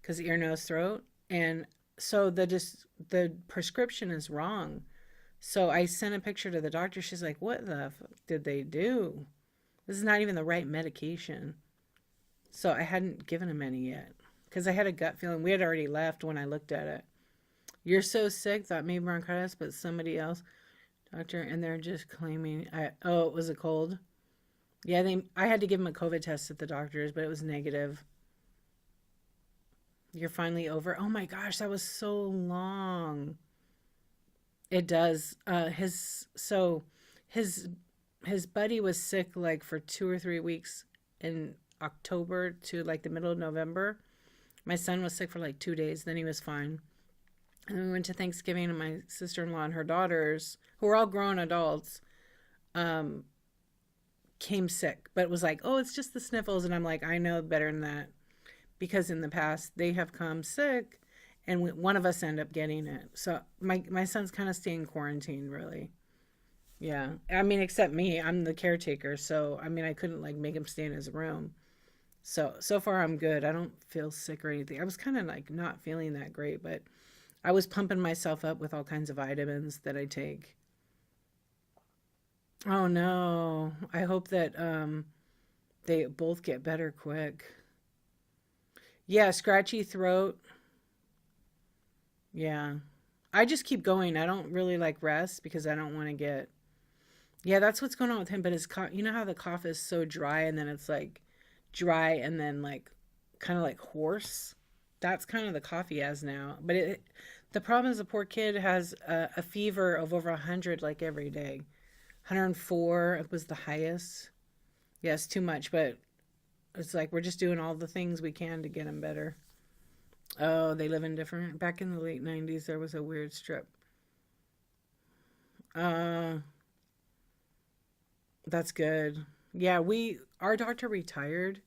because ear, nose, throat, and so the prescription is wrong. So I sent a picture to the doctor. She's like, "What the did they do? This is not even the right medication." So I hadn't given him any yet because I had a gut feeling. We had already left when I looked at it. You're so sick, thought maybe bronchitis, but somebody else, doctor, and they're just claiming, oh, it was a cold. Yeah, I had to give him a COVID test at the doctor's, but it was negative. You're finally over. Oh my gosh, that was so long. It does. His his buddy was sick like for 2 or 3 weeks in October to like the middle of November. My son was sick for like 2 days. Then he was fine. And then we went to Thanksgiving, and my sister-in-law and her daughters, who are all grown adults, um, came sick. But it was like, oh, it's just the sniffles. And I'm like, I know better than that. Because in the past, they have come sick, and one of us end up getting it. So my son's kind of staying quarantined, really. Yeah. I mean, except me. I'm the caretaker. So, I mean, I couldn't like make him stay in his room. So far I'm good. I don't feel sick or anything. I was kind of like not feeling that great, but I was pumping myself up with all kinds of vitamins that I take. Oh no. I hope that they both get better quick. Yeah, scratchy throat. Yeah. I just keep going. I don't really like rest because I don't want to get. Yeah, that's what's going on with him, but his cough, you know how the cough is so dry and then it's like dry and then like kind of like hoarse. That's kind of the cough he has now. But the problem is the poor kid has a fever of over 100 like every day. 104 was the highest. Yes, too much, but it's like we're just doing all the things we can to get him better. Oh, they live in different. Back in the late 90s, there was a weird strip. Uh, that's good. Yeah, our doctor retired,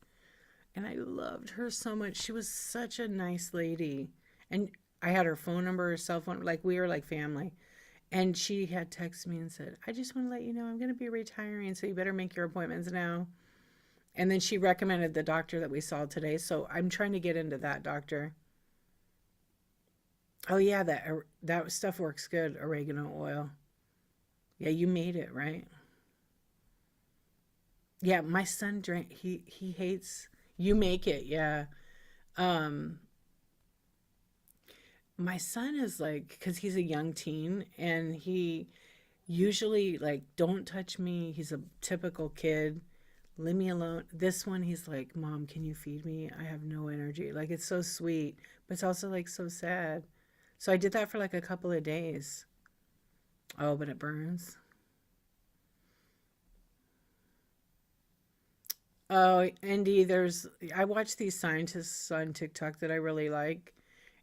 and I loved her so much. She was such a nice lady. And I had her phone number, her cell phone, like we were like family. And she had texted me and said, I just want to let you know I'm going to be retiring, so you better make your appointments now. And then she recommended the doctor that we saw today. So I'm trying to get into that doctor. Oh yeah, that stuff works good. Oregano oil. Yeah, you made it, right? Yeah, my son drank. He hates. You make it. Yeah. Um, my son is like, because he's a young teen, and he usually like, don't touch me. He's a typical kid. Leave me alone. This one, he's like, Mom, can you feed me? I have no energy. Like it's so sweet, but it's also like so sad. So I did that for like a couple of days. Oh, but it burns. Oh, Andy, I watch these scientists on TikTok that I really like,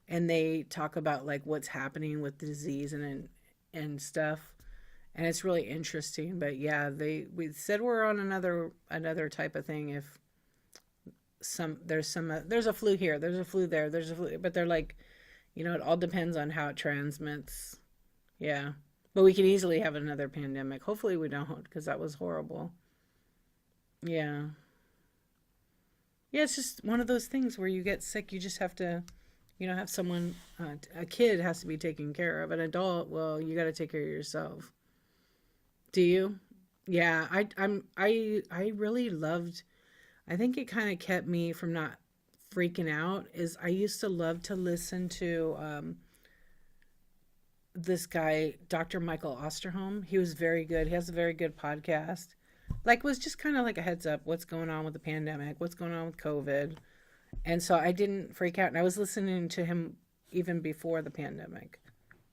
and they talk about like what's happening with the disease and stuff, and it's really interesting. But yeah, we said we're on another type of thing. If there's a flu here, there's a flu there, there's a flu, but they're like, it all depends on how it transmits. Yeah, but we could easily have another pandemic. Hopefully we don't, because that was horrible. Yeah. Yeah, it's just one of those things where you get sick, you just have to, have someone, a kid has to be taken care of. An adult, well, you got to take care of yourself. Do you? Yeah, I really loved, I think it kind of kept me from not freaking out is I used to love to listen to this guy, Dr. Michael Osterholm. He was very good. He has a very good podcast. Like, was just kind of like a heads up what's going on with the pandemic, what's going on with COVID. And so I didn't freak out. And I was listening to him even before the pandemic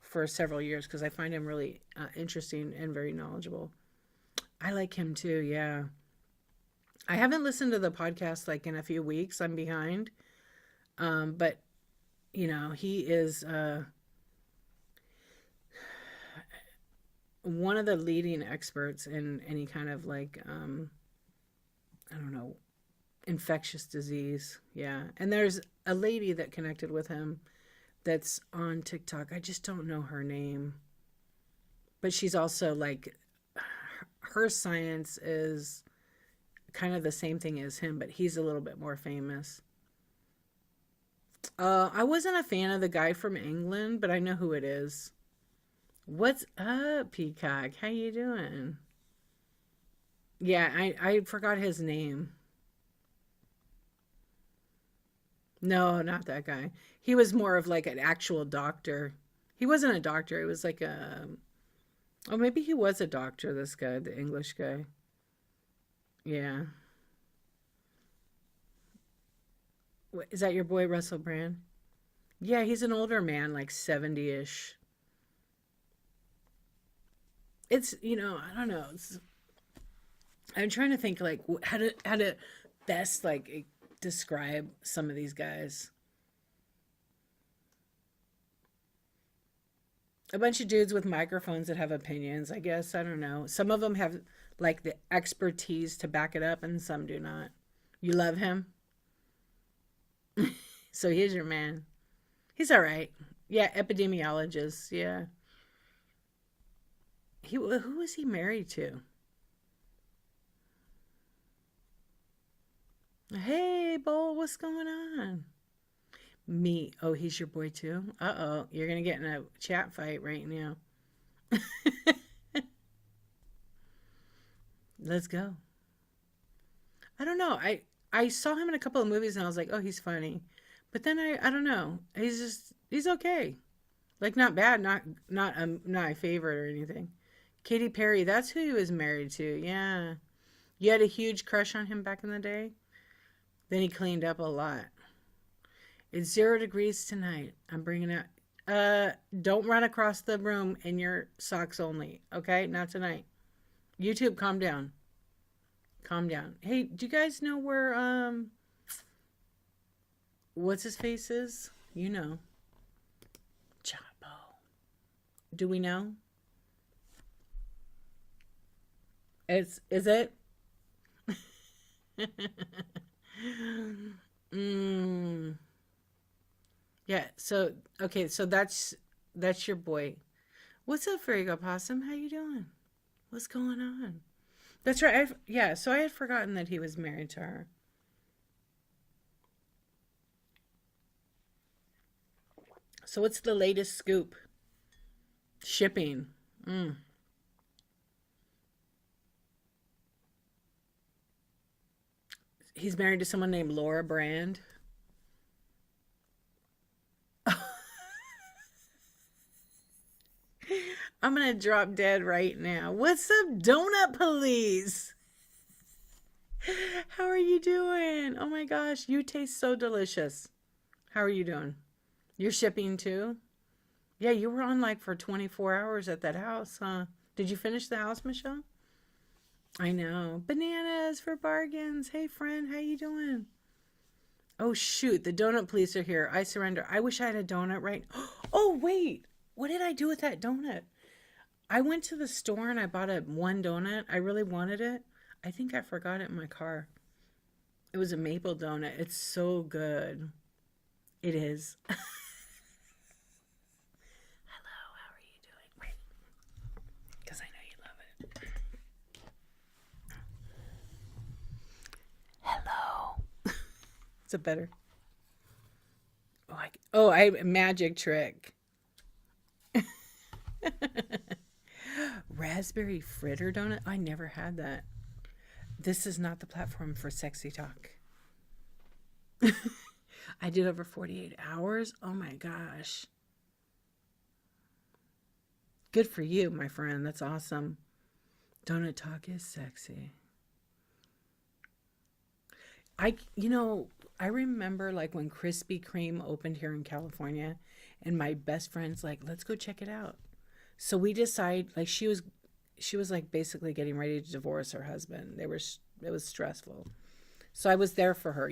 for several years because I find him really interesting and very knowledgeable. I like him too, yeah. I haven't listened to the podcast like in a few weeks. I'm behind. But, you know, he is one of the leading experts in any kind of like, I don't know, infectious disease. Yeah. And there's a lady that connected with him that's on TikTok. I just don't know her name. But she's also like, her science is kind of the same thing as him, but he's a little bit more famous. I wasn't a fan of the guy from England, but I know who it is. What's up, Peacock? How you doing? Yeah, I forgot his name. No, not that guy. He was more of like an actual doctor. He wasn't a doctor. It was like a... Oh, maybe he was a doctor, this guy, the English guy. Yeah. Is that your boy, Russell Brand? Yeah, he's an older man, like 70-ish. It's, you know, I don't know. I'm trying to think like how to best like describe some of these guys. A bunch of dudes with microphones that have opinions, I guess. I don't know. Some of them have like the expertise to back it up and some do not. You love him? So here's your man. He's all right. Yeah, epidemiologist. Yeah. Who was he married to? Hey, Bull, what's going on? Me. Oh, he's your boy too? Uh-oh. You're going to get in a chat fight right now. Let's go. I don't know. I saw him in a couple of movies and I was like, oh, he's funny. But then I don't know. He's okay. Like not bad, not my favorite or anything. Katy Perry, that's who he was married to. Yeah. You had a huge crush on him back in the day? Then he cleaned up a lot. It's 0 degrees tonight. I'm bringing out... don't run across the room in your socks only. Okay? Not tonight. YouTube, calm down. Calm down. Hey, do you guys know where, what's his face is? You know. Chapo. Do we know? Is it? Yeah, so okay, so that's your boy. What's up, Frigo Possum? How you doing? What's going on? That's right. So I had forgotten that he was married to her. So what's the latest scoop? Shipping. He's married to someone named Laura Brand. I'm going to drop dead right now. What's up, Donut Police? How are you doing? Oh my gosh, you taste so delicious. How are you doing? You're shipping too? Yeah, you were on like for 24 hours at that house, huh? Did you finish the house, Michelle? I know. Bananas for bargains. Hey, friend, how you doing? Oh, shoot. The donut police are here. I surrender. I wish I had a donut right... Oh, wait. What did I do with that donut? I went to the store and I bought one donut. I really wanted it. I think I forgot it in my car. It was a maple donut. It's so good. It is. Hello, how are you doing? Wait. Because I know you love it. Hello. Is it better? I magic trick. Raspberry fritter donut? I never had that. This is not the platform for sexy talk. I did over 48 hours. Oh my gosh. Good for you, my friend. That's awesome. Donut talk is sexy. I remember like when Krispy Kreme opened here in California, and my best friend's like, let's go check it out. So we decide, like, she was like basically getting ready to divorce her husband. It was stressful. So I was there for her,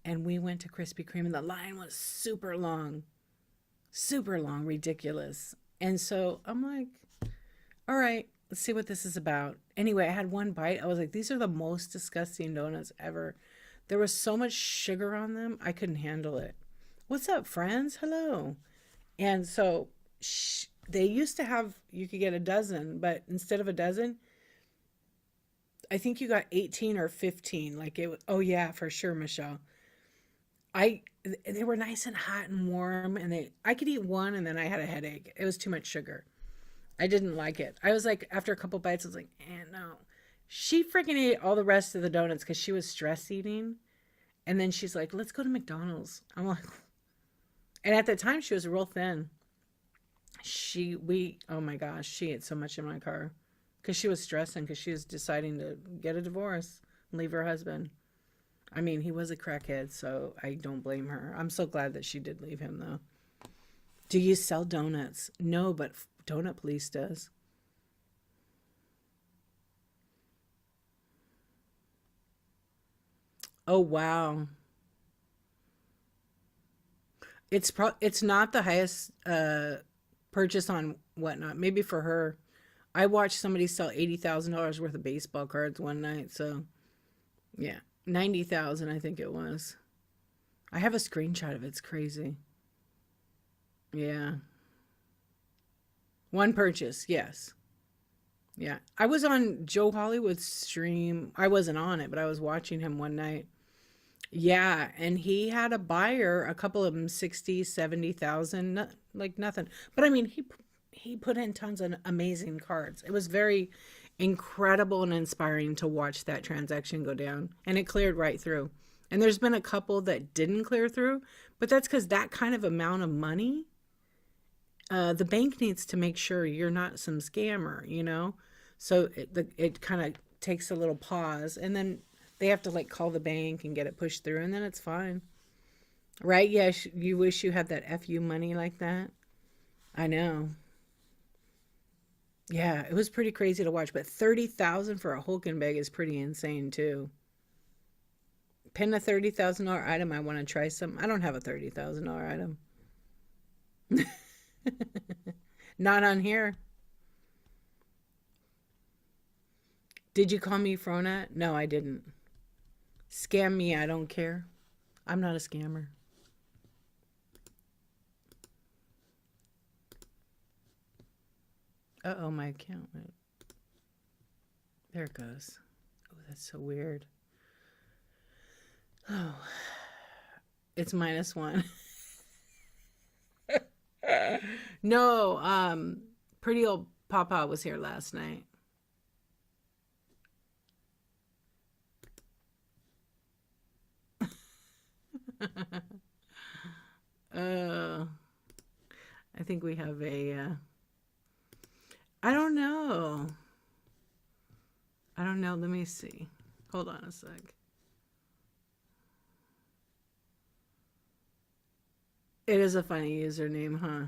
and we went to Krispy Kreme, and the line was super long, ridiculous. And so I'm like, all right, let's see what this is about. Anyway, I had one bite. I was like, these are the most disgusting donuts ever. There was so much sugar on them, I couldn't handle it. What's up, friends? Hello. And so they used to have, you could get a dozen, but instead of a dozen, I think you got 18 or 15. Like oh yeah, for sure, Michelle. They were nice and hot and warm, and I could eat one, and then I had a headache. It was too much sugar. I didn't like it. I was like, after a couple bites, I was like, no. She freaking ate all the rest of the donuts because she was stress eating. And then she's like, let's go to McDonald's. I'm like, and at the time she was real thin. Oh my gosh, she ate so much in my car because she was stressing because she was deciding to get a divorce and leave her husband. I mean, he was a crackhead, so I don't blame her. I'm so glad that she did leave him, though. Do you sell donuts? No, but Donut Police does. Oh, wow. It's not the highest purchase on whatnot. Maybe for her. I watched somebody sell $80,000 worth of baseball cards one night, so yeah. 90,000, I think it was. I have a screenshot of it. It's crazy. Yeah. One purchase, yes. Yeah. I was on Joe Hollywood's stream. I wasn't on it, but I was watching him one night. Yeah, and he had a buyer, a couple of them 60, 70,000, like nothing. But I mean, he put in tons of amazing cards. It was very incredible and inspiring to watch that transaction go down, and it cleared right through. And there's been a couple that didn't clear through, but that's because that kind of amount of money, the bank needs to make sure you're not some scammer. So it kind of takes a little pause, and then they have to like call the bank and get it pushed through, and then it's fine. Right? Yes, you wish you had that FU money like that. I know. Yeah, it was pretty crazy to watch, but 30,000 for a Hulken bag is pretty insane too. Pin a $30,000 item. I want to try some. I don't have a $30,000 item. Not on here. Did you call me Fronat? No, I didn't. Scam me, I don't care. I'm not a scammer. Uh-oh, my account went. There it goes. Oh, that's so weird. Oh, it's -1. No, pretty old Papa was here last night. uh, I think we have I don't know. I don't know. Let me see. Hold on a sec. It is a funny username, huh?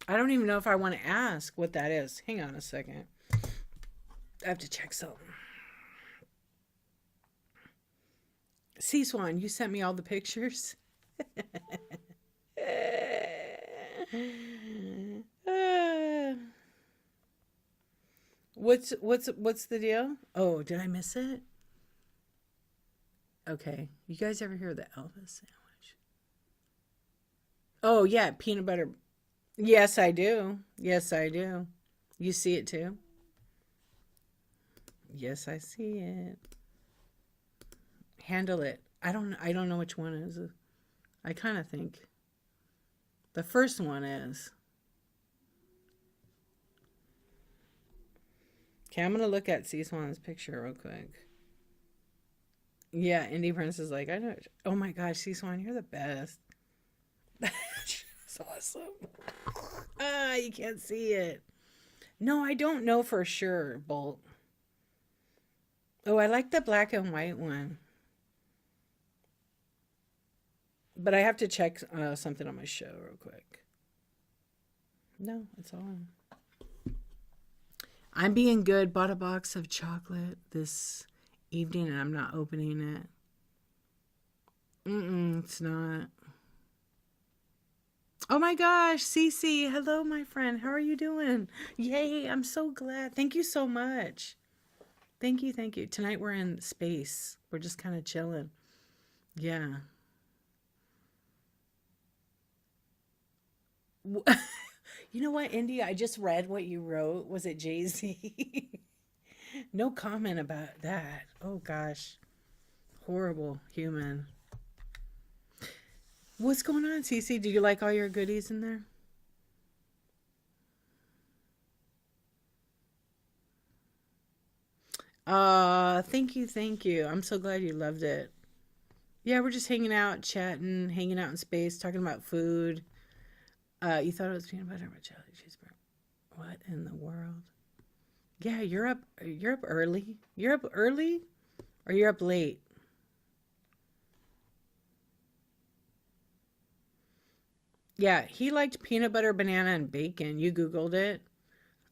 I don't even know if I want to ask what that is. Hang on a second. I have to check something. Sea Swan, you sent me all the pictures. What's the deal? Oh, did I miss it? Okay. You guys ever hear of the Elvis sandwich? Oh yeah, peanut butter. Yes, I do. Yes, I do. You see it too? Yes, I see it. Handle it. I don't know which one is. I kind of think. The first one is. Okay, I'm going to look at C Swan's picture real quick. Yeah, Indie Prince is like, I know. Oh my gosh, C Swan, you're the best. That's awesome. Ah, you can't see it. No, I don't know for sure, Bolt. Oh, I like the black and white one. But I have to check something on my show real quick. No, it's on. I'm being good. Bought a box of chocolate this evening and I'm not opening it. It's not. Oh my gosh, Cece. Hello, my friend. How are you doing? Yay, I'm so glad. Thank you so much. Thank you, thank you. Tonight we're in space. We're just kind of chilling. Yeah. You know what, India? I just read what you wrote. Was it Jay-Z? No comment about that. Oh gosh. Horrible human. What's going on, Cece? Do you like all your goodies in there? Thank you, thank you. I'm so glad you loved it. Yeah, we're just hanging out, chatting, hanging out in space, talking about food. You thought it was peanut butter with jelly cheeseburger. What in the world? Yeah, you're up early. You're up early or you're up late? Yeah, he liked peanut butter, banana, and bacon. You Googled it.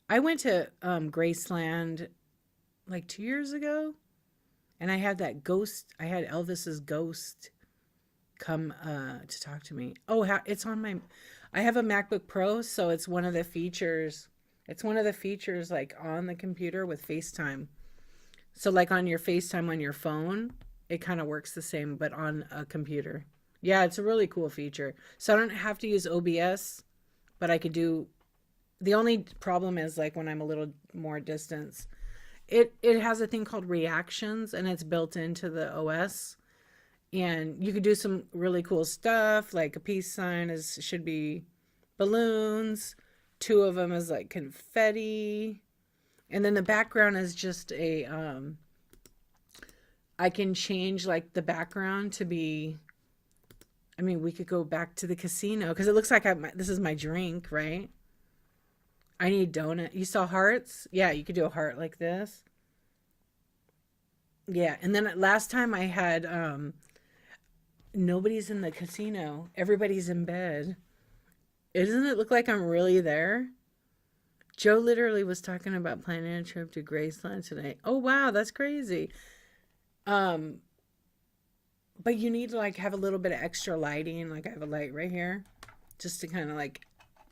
I went to Graceland like 2 years ago, and I had that ghost. I had Elvis's ghost come to talk to me. Oh, it's on my. I have a MacBook Pro, so it's one of the features. It's one of the features like on the computer with FaceTime. So like on your FaceTime on your phone, it kind of works the same, but on a computer. Yeah, it's a really cool feature. So I don't have to use OBS, but I could do. The only problem is like when I'm a little more distance. It has a thing called reactions and it's built into the OS. And you could do some really cool stuff, like a peace sign should be balloons. Two of them is like confetti. And then the background is just I can change like the background to be, I mean, we could go back to the casino because it looks like this is my drink, right? I need donut. You saw hearts? Yeah, you could do a heart like this. Yeah, and then last time I had nobody's in the casino. Everybody's in bed. Doesn't it look like I'm really there? Joe literally was talking about planning a trip to Graceland tonight. Oh wow, that's crazy. Um, but you need to like have a little bit of extra lighting. Like I have a light right here, just to kind of like,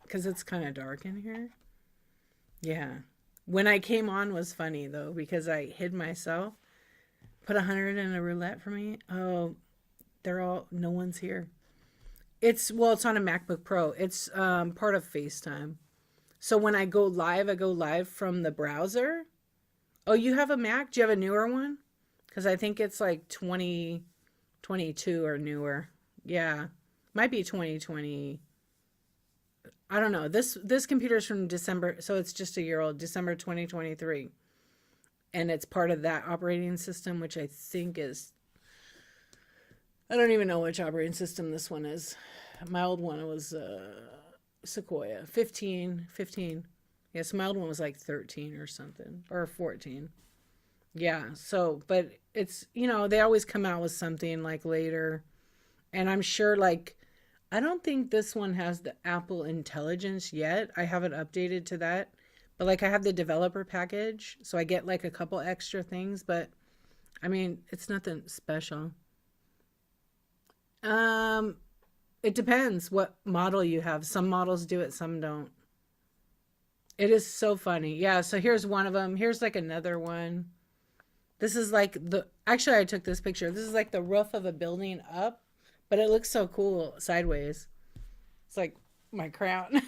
because it's kind of dark in here. Yeah. When I came on was funny though because I hid myself. Put 100 in a roulette for me. Oh, no one's here. It's on a MacBook Pro. It's part of FaceTime. So when I go live from the browser. Oh, you have a Mac? Do you have a newer one? Because I think it's like 2022 or newer. Yeah. Might be 2020. I don't know. This computer's from December, so it's just a year old, December 2023. And it's part of that operating system, which I think is, I don't even know which operating system this one is. My old one was Sequoia, 15. Yes, my old one was like 13 or something, or 14. Yeah, so, but it's, they always come out with something like later. And I'm sure like, I don't think this one has the Apple Intelligence yet. I haven't updated to that. But like I have the developer package, so I get like a couple extra things, but I mean, it's nothing special. Um, it depends what model you have. Some models do it, some don't. It is so funny. Yeah, so here's one of them. Here's like another one. This is like actually I took this picture. This is like the roof of a building up, but it looks so cool sideways. It's like my crown.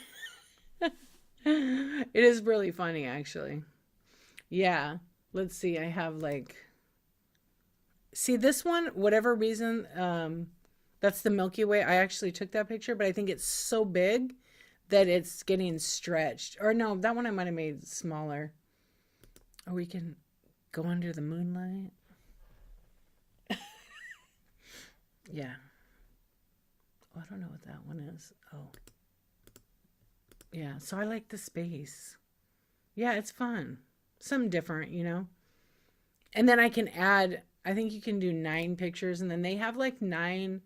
It is really funny actually. Yeah. Let's see. I have like, see this one, whatever reason, That's the Milky Way. I actually took that picture, but I think it's so big that it's getting stretched. Or no, that one I might have made smaller. Or we can go under the moonlight. Yeah. Oh, I don't know what that one is. Oh. Yeah, so I like the space. Yeah, it's fun. Something different, you know? And then I can add, I think you can do 9 pictures, and then they have 9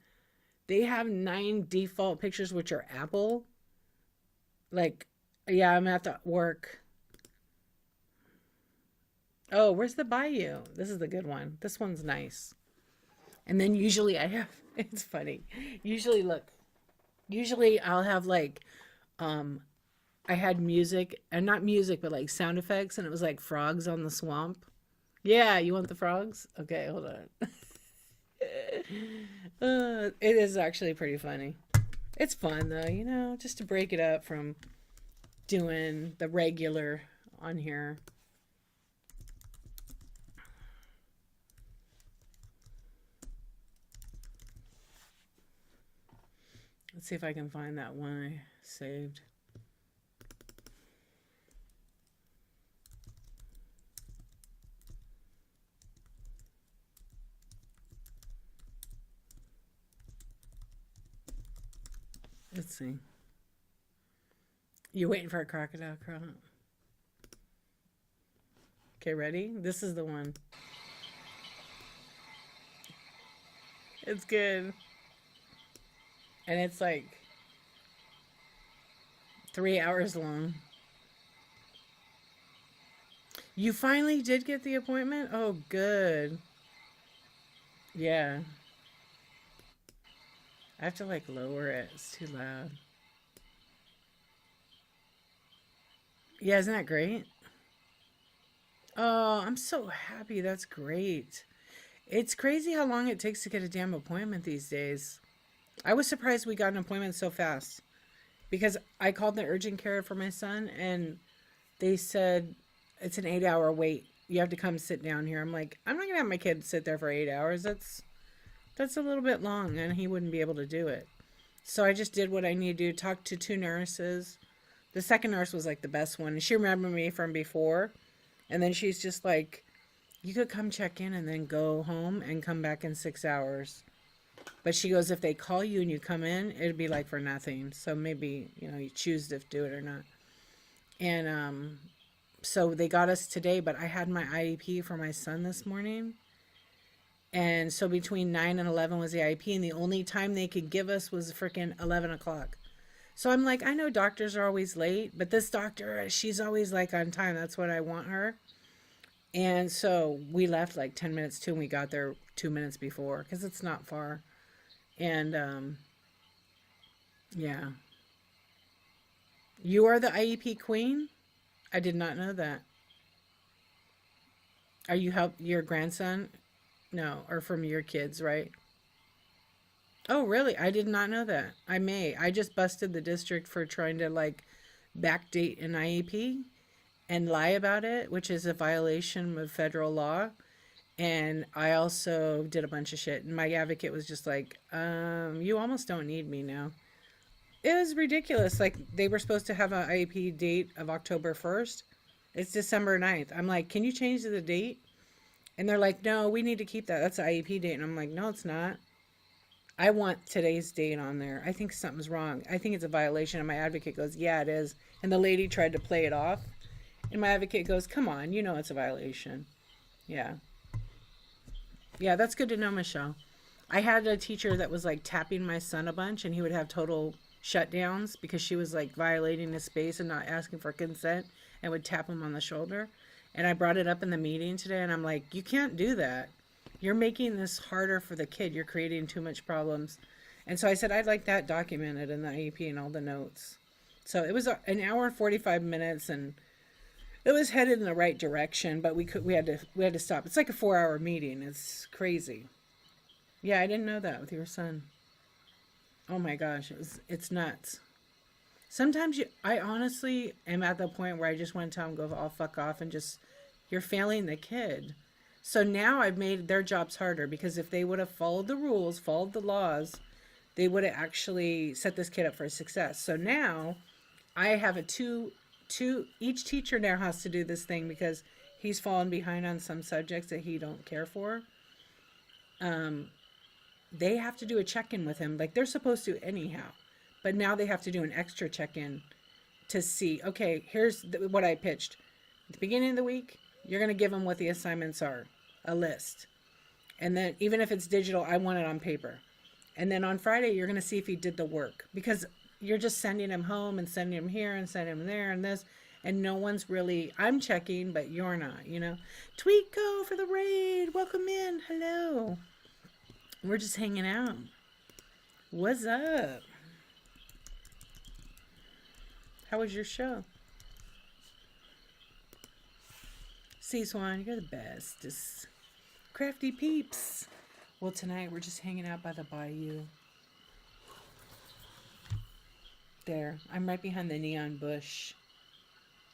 default pictures, which are Apple. Like, yeah, I'm at the work. Oh, where's the Bayou? This is the good one. This one's nice. And then usually I have, it's funny. Usually, look, usually I'll have like, um, I had music, and not music, but like sound effects, and it was like frogs on the swamp. Yeah, you want the frogs? Okay, hold on. It is actually pretty funny. It's fun though, you know, just to break it up from doing the regular on here. Let's see if I can find that one I saved. Let's see. You waiting for a crocodile crawl? Okay, ready? This is the one. It's good. And it's like 3 hours long. You finally did get the appointment? Oh, good. Yeah. I have to like lower it. It's too loud. Yeah, isn't that great? Oh, I'm so happy. That's great. It's crazy how long it takes to get a damn appointment these days. I was surprised we got an appointment so fast because I called the urgent care for my son and they said it's an 8 hour wait. You have to come sit down here. I'm like, I'm not gonna have my kid sit there for 8 hours. That's a little bit long, and he wouldn't be able to do it. So I just did what I need to do. Talked to 2 nurses. The second nurse was like the best one. She remembered me from before, and then she's just like, "You could come check in and then go home and come back in 6 hours." But she goes, if they call you and you come in, it'd be like for nothing. So maybe, you know, you choose to do it or not. And so they got us today, but I had my IEP for my son this morning. And so between 9 and 11 was the IEP, and the only time they could give us was freaking 11 o'clock. So I'm like, I know doctors are always late, but this doctor, she's always like on time. That's what I want her. And so we left like 10 minutes to, and we got there 2 minutes before because it's not far. And yeah. You are the IEP queen? I did not know that. Are you help your grandson? No, or from your kids, right? Oh, really? I did not know that. I may. I just busted the district for trying to like backdate an IEP and lie about it, which is a violation of federal law. And I also did a bunch of shit. And my advocate was just like, you almost don't need me now. It was ridiculous. Like they were supposed to have an IEP date of October 1st. It's December 9th. I'm like, can you change the date? And they're like, no, we need to keep that. That's the IEP date. And I'm like, no, it's not. I want today's date on there. I think something's wrong. I think it's a violation. And my advocate goes, yeah, it is. And the lady tried to play it off. And my advocate goes, come on, you know it's a violation. Yeah. Yeah, that's good to know, Michelle. I had a teacher that was like tapping my son a bunch, and he would have total shutdowns because she was like violating his space and not asking for consent, and would tap him on the shoulder. And I brought it up in the meeting today, and I'm like, you can't do that. You're making this harder for the kid. You're creating too much problems. And so I said, I'd like that documented in the IEP and all the notes. So it was an hour and 45 minutes, and it was headed in the right direction, but we had to stop. It's like a 4 hour meeting. It's crazy. Yeah, I didn't know that with your son. Oh my gosh, it's nuts. Sometimes I honestly am at the point where I just want to tell them go all fuck off and just you're failing the kid. So now I've made their jobs harder because if they would have followed the rules, followed the laws, they would have actually set this kid up for success. So now I have a each teacher now has to do this thing because he's fallen behind on some subjects that he don't care for. They have to do a check-in with him, like they're supposed to anyhow, but now they have to do an extra check-in to see, okay, here's what I pitched at the beginning of the week. You're going to give them what the assignments are, a list, and then even if it's digital, I want it on paper. And then on Friday, you're going to see if he did the work, because you're just sending him home and sending him here and sending him there and this, and no one's really, I'm checking, but you're not, you know. Tweeko for the raid. Welcome in. Hello. We're just hanging out. What's up? How was your show? Sea Swan, you're the best. Just crafty peeps. Well, tonight we're just hanging out by the bayou. There. I'm right behind the neon bush.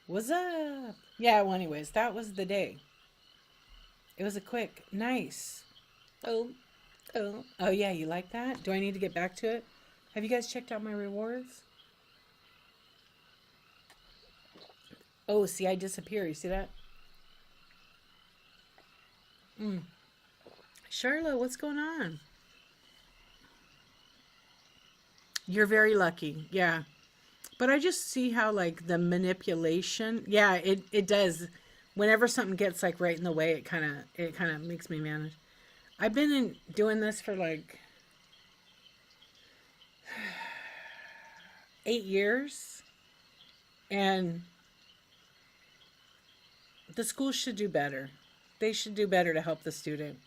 What's up? Yeah, well, anyways, that was the day. It was a quick, nice. Oh, yeah, you like that? Do I need to get back to it? Have you guys checked out my rewards? Oh, see, I disappear. You see that? Charlotte, what's going on? You're very lucky. Yeah. But I just see how, like, the manipulation, yeah, it does. Whenever something gets, like, right in the way, it kind of makes me manage. I've been doing this for, like, 8 years. And the schools should do better. They should do better to help the student.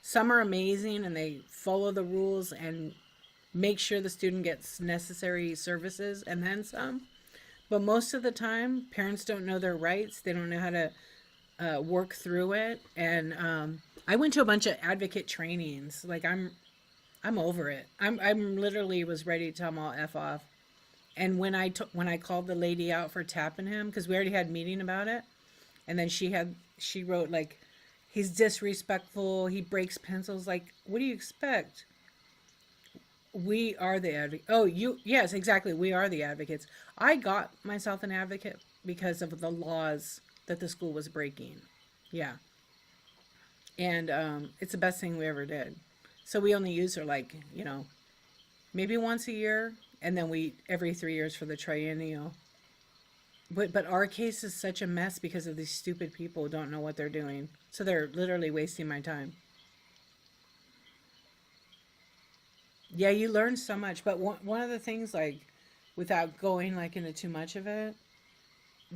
Some are amazing and they follow the rules and make sure the student gets necessary services and then some. But most of the time, parents don't know their rights. They don't know how to work through it. And I went to a bunch of advocate trainings. Like, I'm over it. I'm literally was ready to tell them all F off. And when I called the lady out for tapping him, because we already had a meeting about it, and then she wrote, like, he's disrespectful, he breaks pencils. Like, what do you expect? We are the advocate. Oh, yes, exactly. We are the advocates. I got myself an advocate because of the laws that the school was breaking. Yeah. And it's the best thing we ever did. So we only use her, like, you know, maybe once a year, and then every 3 years for the triennial. But our case is such a mess because of these stupid people who don't know what they're doing. So they're literally wasting my time. Yeah, you learn so much. But one of the things, like, without going, like, into too much of it,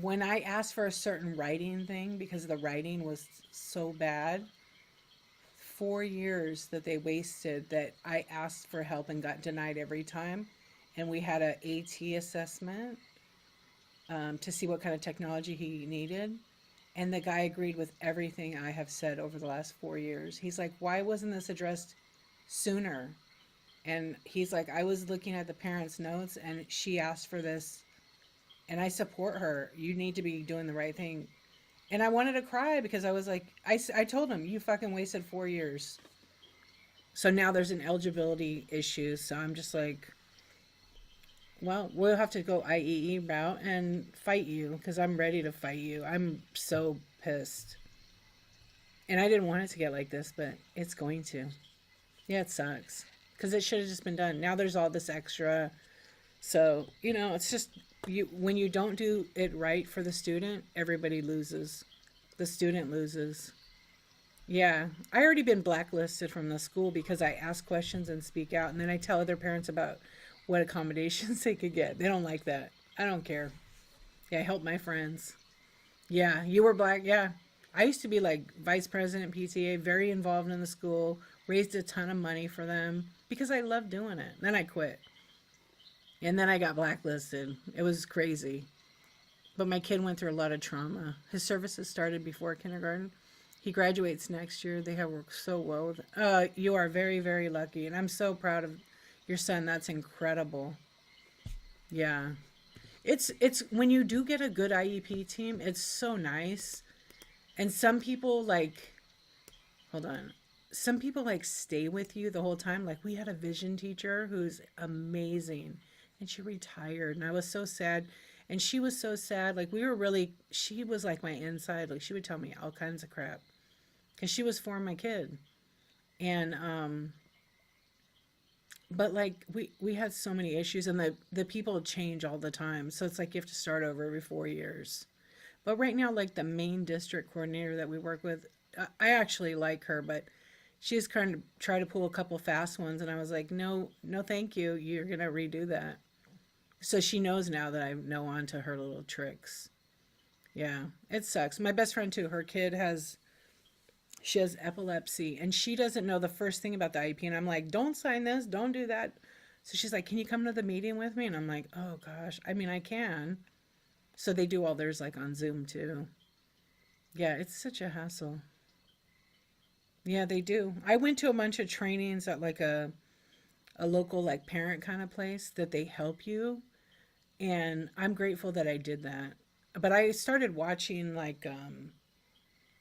when I asked for a certain writing thing, because the writing was so bad, 4 years that they wasted that I asked for help and got denied every time. And we had a AT assessment to see what kind of technology he needed. And the guy agreed with everything I have said over the last 4 years. He's like, why wasn't this addressed sooner? And he's like, I was looking at the parents' notes and she asked for this and I support her. You need to be doing the right thing. And I wanted to cry because I was like, I told him, you fucking wasted 4 years. So now there's an eligibility issue. So I'm just like, well, we'll have to go IEE route and fight you because I'm ready to fight you. I'm so pissed. And I didn't want it to get like this, but it's going to. Yeah, it sucks. Because it should have just been done. Now there's all this extra. So, you know, it's just, when you don't do it right for the student, everybody loses. The student loses. Yeah, I already been blacklisted from the school because I ask questions and speak out. And then I tell other parents about what accommodations they could get. They don't like that. I don't care. Yeah, I help my friends. Yeah, you were black. Yeah. I used to be like vice president PTA, very involved in the school, raised a ton of money for them because I loved doing it. Then I quit. And then I got blacklisted. It was crazy. But my kid went through a lot of trauma. His services started before kindergarten. He graduates next year. They have worked so well with you are very, very lucky. And I'm so proud of your son. That's incredible. Yeah. It's when you do get a good IEP team, it's so nice. And some people, like, hold on. some people like stay with you the whole time. Like we had a vision teacher who's amazing and she retired and I was so sad and she was so sad. Like we were really, she was like my inside. Like she would tell me all kinds of crap because she was for my kid. And but like we had so many issues and the people change all the time. So it's like you have to start over every 4 years. But right now, like the main district coordinator that we work with, I actually like her, but she's trying to try to pull a couple fast ones, and I was like, no, no, thank you. You're gonna redo that. So she knows now that I know on to her little tricks. Yeah, it sucks. My best friend too. Her kid has she has epilepsy, and she doesn't know the first thing about the IEP. And I'm like, don't sign this, don't do that. So she's like, can you come to the meeting with me? And I'm like, oh gosh, I mean, I can. So they do all theirs like on Zoom too. Yeah, it's such a hassle. Yeah, they do. I went to a bunch of trainings at like a local like parent kind of place that they help you. And I'm grateful that I did that. But I started watching like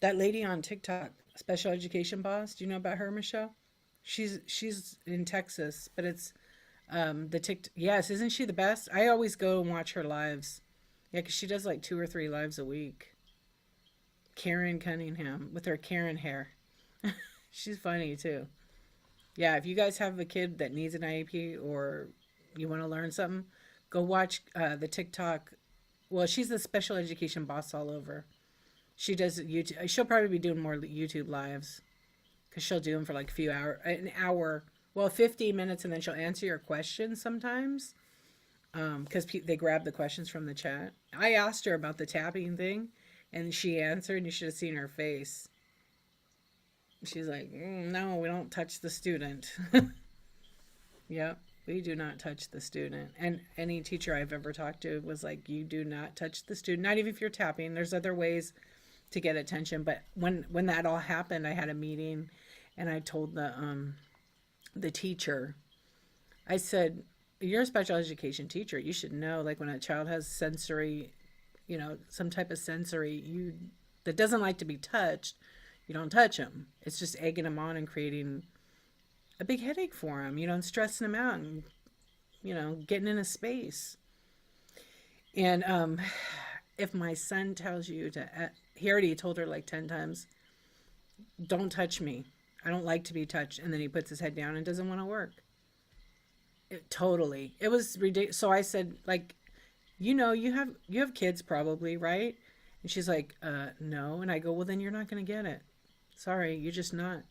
that lady on TikTok, special education boss. Do you know about her, Michelle? She's in Texas, but it's the tick. Yes, isn't she the best? I always go and watch her lives. Yeah, because she does like 2 or 3 lives a week. Karen Cunningham with her Karen hair. She's funny too. Yeah, if you guys have a kid that needs an IEP or you want to learn something, go watch the TikTok. Well, she's the special education boss all over. She does YouTube. She'll probably be doing more YouTube lives because she'll do them for like a few hours, an hour, well, 15 minutes, and then she'll answer your questions sometimes because they grab the questions from the chat. I asked her about the tapping thing, and she answered, and you should have seen her face. She's like, no, we don't touch the student. Yep, we do not touch the student. And any teacher I've ever talked to was like, you do not touch the student, not even if you're tapping. There's other ways to get attention. But when that all happened, I had a meeting and I told the teacher, I said, you're a special education teacher. You should know, like when a child has sensory, some type of sensory that doesn't like to be touched, you don't touch them. It's just egging them on and creating a big headache for them, and stressing them out and, getting in a space. And if my son tells you he already told her like 10 times, don't touch me. I don't like to be touched. And then he puts his head down and doesn't want to work. Totally. It was ridiculous. So I said, like, you have kids probably, right? And she's like, no. And I go, well, then you're not going to get it. Sorry, you're just not.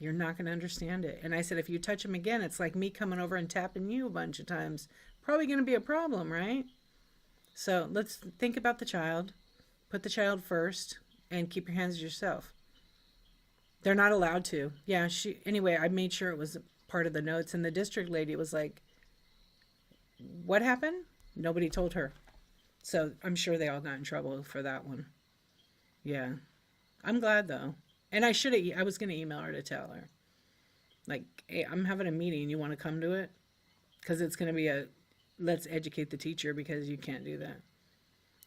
You're not going to understand it. And I said, if you touch him again, it's like me coming over and tapping you a bunch of times. Probably going to be a problem, right? So let's think about the child. Put the child first and keep your hands to yourself. They're not allowed to. Yeah, anyway, I made sure it was part of the notes. And the district lady was like, what happened? Nobody told her. So I'm sure they all got in trouble for that one. Yeah. I'm glad though. And I was going to email her to tell her. Like, hey, I'm having a meeting. You want to come to it? Because it's going to be let's educate the teacher because you can't do that.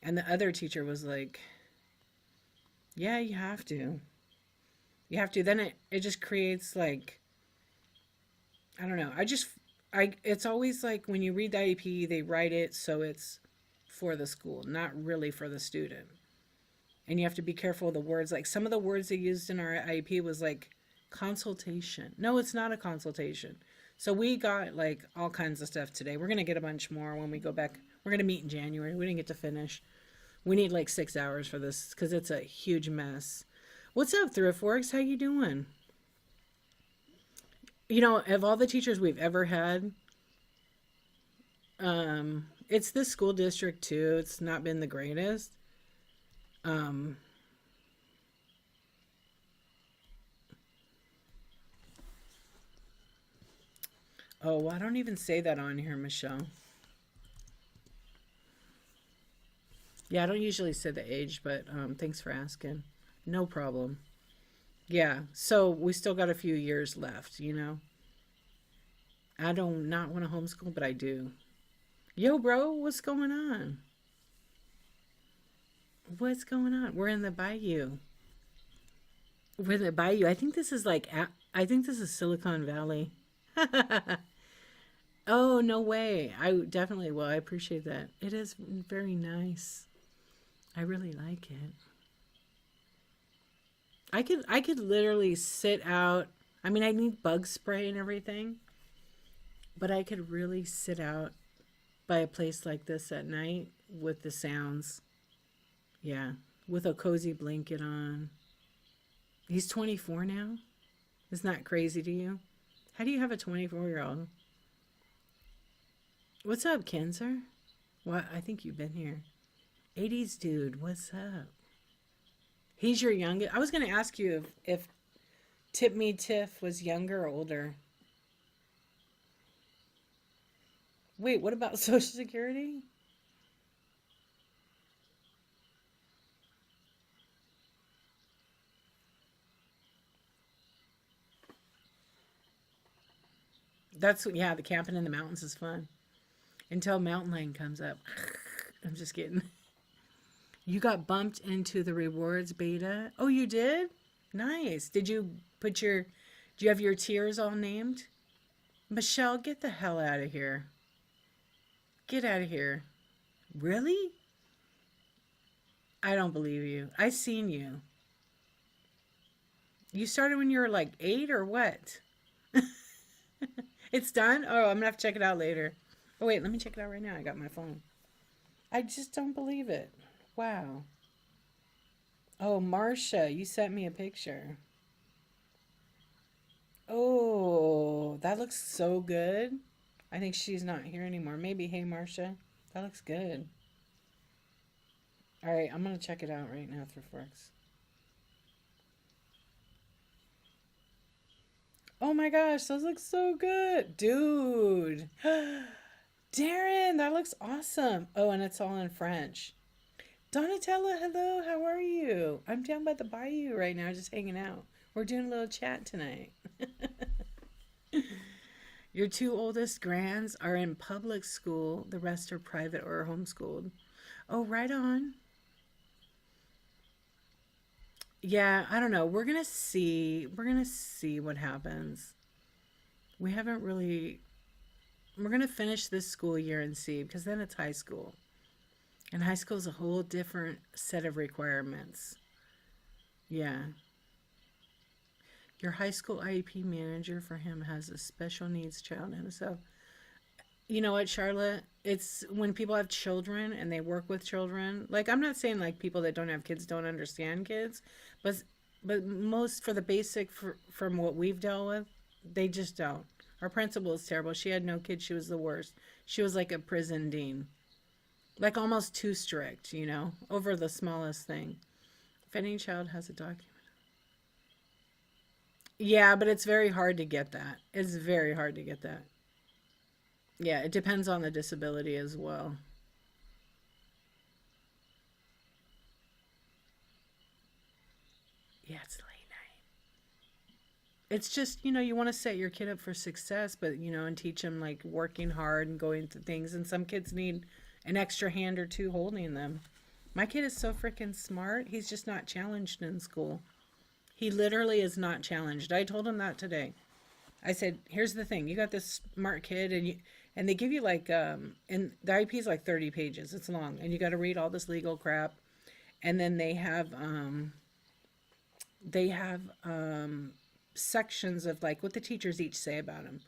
And the other teacher was like, yeah, you have to. You have to. Then it just creates like, I don't know. It's always like when you read the IEP, they write it so it's for the school, not really for the student. And you have to be careful of the words. Like some of the words they used in our IEP was like consultation. No, it's not a consultation. So we got like all kinds of stuff today. We're going to get a bunch more when we go back. We're going to meet in January. We didn't get to finish. We need like 6 hours for this because it's a huge mess. What's up, Thriftworks? How you doing? Of all the teachers we've ever had, it's this school district too. It's not been the greatest. Oh, I don't even say that on here, Michelle. Yeah, I don't usually say the age, but thanks for asking. No problem. Yeah, so we still got a few years left, I don't not want to homeschool, but I do. Yo, bro, what's going on? What's going on? We're in the bayou. Where they buy you? I think this is like, I think this is Silicon Valley. Oh, no way. I definitely will. I appreciate that. It is very nice. I really like it. I could literally sit out. I mean, I need bug spray and everything, but I could really sit out by a place like this at night with the sounds. Yeah, with a cozy blanket on. He's 24 now. Isn't that crazy to you? How do you have a 24-year-old? What's up, Kenzer? What? I think you've been here. 80s dude, what's up? He's your youngest. I was going to ask you if Tip Me Tiff was younger or older. Wait, what about Social Security? That's, yeah, the camping in the mountains is fun. Until Mountain Lion comes up. I'm just kidding. You got bumped into the rewards beta. Oh, you did? Nice. Did you put your, do you have your tiers all named? Michelle, get the hell out of here. Get out of here. Really? I don't believe you. I seen you. You started when you were like 8 or what? It's done? Oh, I'm gonna have to check it out later. Oh, wait, let me check it out right now. I got my phone. I just don't believe it. Wow. Oh, Marcia, you sent me a picture. Oh, that looks so good. I think she's not here anymore. Maybe, hey, Marcia. That looks good. All right, I'm going to check it out right now through Forks. Oh my gosh, those look so good. Dude. Darren, that looks awesome. Oh, and it's all in French. Donatella, hello, how are you? I'm down by the bayou right now, just hanging out. We're doing a little chat tonight. Your two oldest grands are in public school. The rest are private or homeschooled. Oh, right on. Yeah, I don't know. We're gonna see. We're gonna see what happens. We haven't really. We're gonna finish this school year and see because then it's high school, and high school is a whole different set of requirements. Yeah, your high school IEP manager for him has a special needs child himself. You know what, Charlotte? It's when people have children and they work with children. Like I'm not saying like people that don't have kids don't understand kids, but most for the basic from what we've dealt with, they just don't. Our principal is terrible. She had no kids. She was the worst. She was like a prison dean, like almost too strict, over the smallest thing. If any child has a document. Yeah, but it's very hard to get that. It's very hard to get that. Yeah, it depends on the disability as well. Yeah, it's late night. It's just, you want to set your kid up for success, but, and teach them like working hard and going through things. And some kids need an extra hand or two holding them. My kid is so freaking smart. He's just not challenged in school. He literally is not challenged. I told him that today. I said, "Here's the thing. You got this smart kid, and they give you like and the IP is like 30 pages. It's long, and you got to read all this legal crap, and then they have sections of like what the teachers each say about him.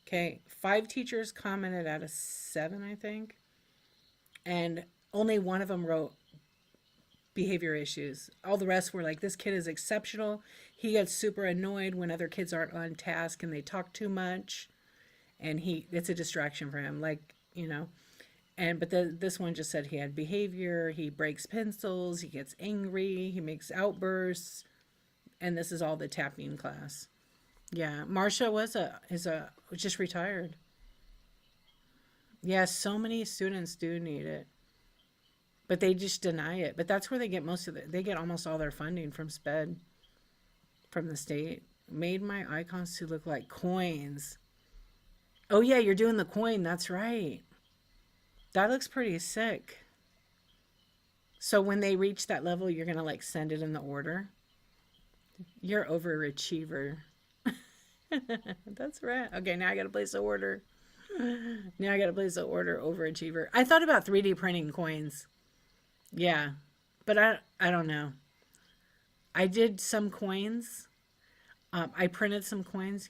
Okay, 5 teachers commented out of 7, I think, and only one of them wrote behavior issues. All the rest were like, this kid is exceptional. He gets super annoyed when other kids aren't on task and they talk too much, and it's a distraction for him. Like, this one just said he had behavior. He breaks pencils. He gets angry. He makes outbursts, and this is all the tapping class. Yeah, Marcia is just retired. Yeah, so many students do need it, but they just deny it. But that's where they get they get almost all their funding from SPED, from the state. Made my icons to look like coins. Oh yeah, you're doing the coin. That's right. That looks pretty sick. So when they reach that level, you're gonna like send it in the order. You're overachiever. That's right. Okay, now I gotta place an order. Now I gotta place an order. Overachiever. I thought about 3D printing coins. Yeah, but I don't know. I did some coins. I printed some coins,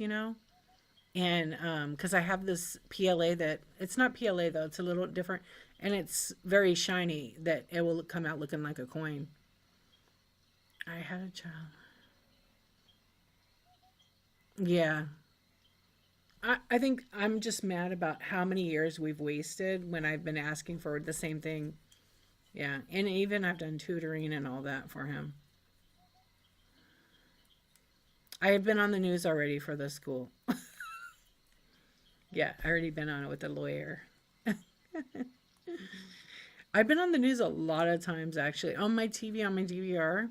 and because I have this PLA that it's not PLA though, it's a little different, and it's very shiny that it will come out looking like a coin. I had a child. Yeah. I think I'm just mad about how many years we've wasted when I've been asking for the same thing. Yeah. And even I've done tutoring and all that for him. I have been on the news already for the school. Yeah, I already been on it with the lawyer. I've been on the news a lot of times actually. On my TV, on my DVR,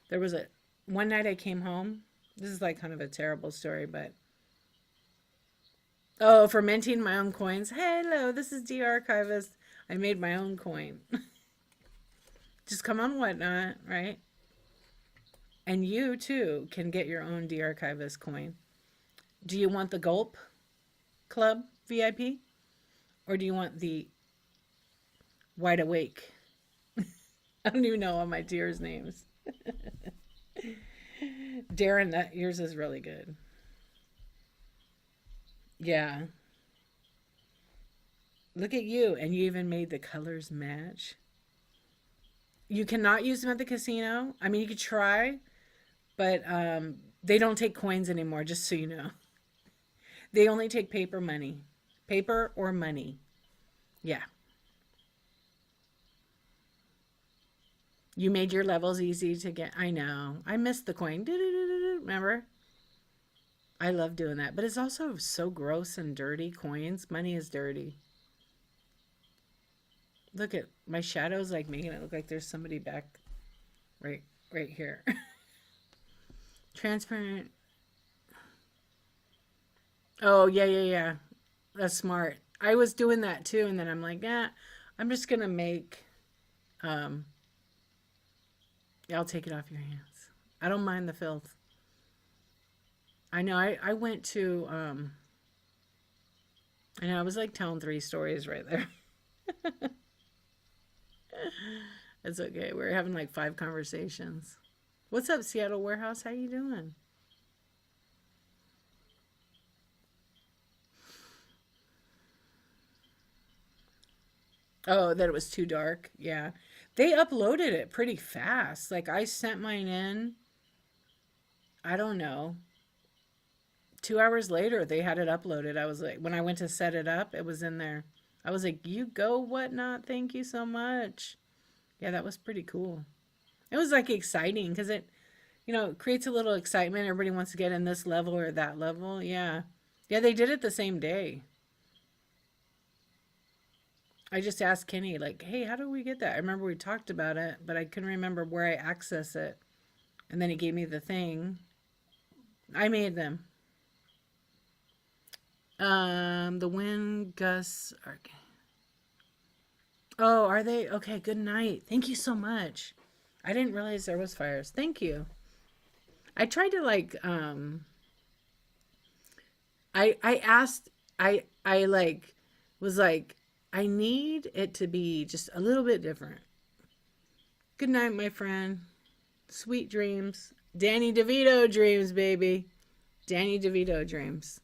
there was a one night I came home. This is like kind of a terrible story, but oh, for minting my own coins. Hello, this is D Archivist. I made my own coin. Just come on Whatnot, right? And you too can get your own D Archivist coin. Do you want the Gulp Club VIP? Or do you want the Wide Awake? I don't even know all my dear's names. Darren, that yours is really good. Yeah. Look at you. And you even made the colors match. You cannot use them at the casino. I mean, you could try, but they don't take coins anymore, just so you know. They only take paper money. Paper or money. Yeah. You made your levels easy to get. I know. I missed the coin. Remember? I love doing that. But it's also so gross and dirty. Coins. Money is dirty. Look at my shadows like making it look like there's somebody back right here. Transparent. Oh, yeah. That's smart. I was doing that too, and then I'm like, I'm just gonna make yeah, I'll take it off your hands. I don't mind the filth. I know I went to I know I was like telling three stories right there. It's okay. We're having like 5 conversations. What's up, Seattle Warehouse? How you doing? Oh, that it was too dark. Yeah. They uploaded it pretty fast. Like I sent mine in, I don't know. 2 hours later, they had it uploaded. I was like, when I went to set it up, it was in there. I was like, you go, Whatnot. Thank you so much. Yeah, that was pretty cool. It was like exciting because it creates a little excitement. Everybody wants to get in this level or that level. Yeah. Yeah, they did it the same day. I just asked Kenny, like, hey, how do we get that? I remember we talked about it, but I couldn't remember where I access it. And then he gave me the thing. I made them. The wind gusts are. Oh, are they? Okay, good night. Thank you so much. I didn't realize there was fires. Thank you. I tried to like I asked I like was like I need it to be just a little bit different. Good night, my friend. Sweet dreams. Danny DeVito dreams, baby. Danny DeVito dreams.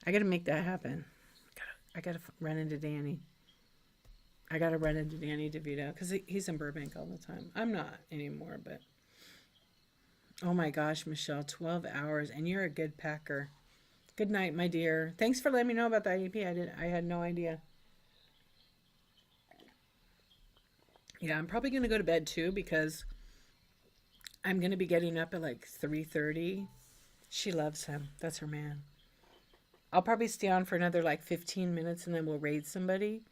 I gotta make that happen. I gotta run into Danny. I gotta run into Danny DeVito because he's in Burbank all the time. I'm not anymore, but oh my gosh, Michelle, 12 hours, and you're a good packer. Good night, my dear. Thanks for letting me know about the IEP. I had no idea. Yeah, I'm probably gonna go to bed too because I'm gonna be getting up at like 3:30. She loves him. That's her man. I'll probably stay on for another like 15 minutes and then we'll raid somebody.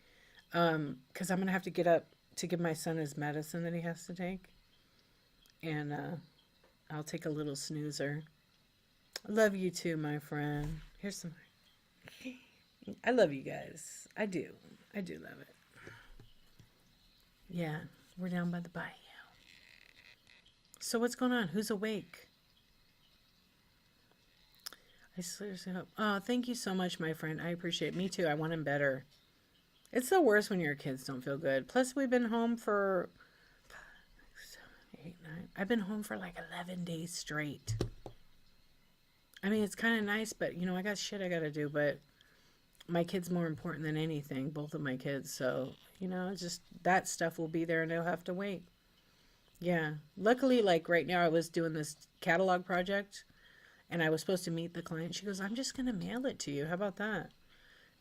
Because I'm gonna have to get up to give my son his medicine that he has to take, and I'll take a little snoozer. I love you too, my friend. Here's some. I love you guys. I do. I do love it. Yeah, we're down by the bayou. So what's going on? Who's awake? I seriously hope. Oh, thank you so much, my friend. I appreciate it. Me too. I want him better. It's the worst when your kids don't feel good. Plus, we've been home for 8, 9. I've been home for like 11 days straight. I mean, it's kind of nice, but I got shit I got to do. But my kid's more important than anything. Both of my kids. So, just that stuff will be there and they'll have to wait. Yeah. Luckily, like right now, I was doing this catalog project and I was supposed to meet the client. She goes, I'm just going to mail it to you. How about that?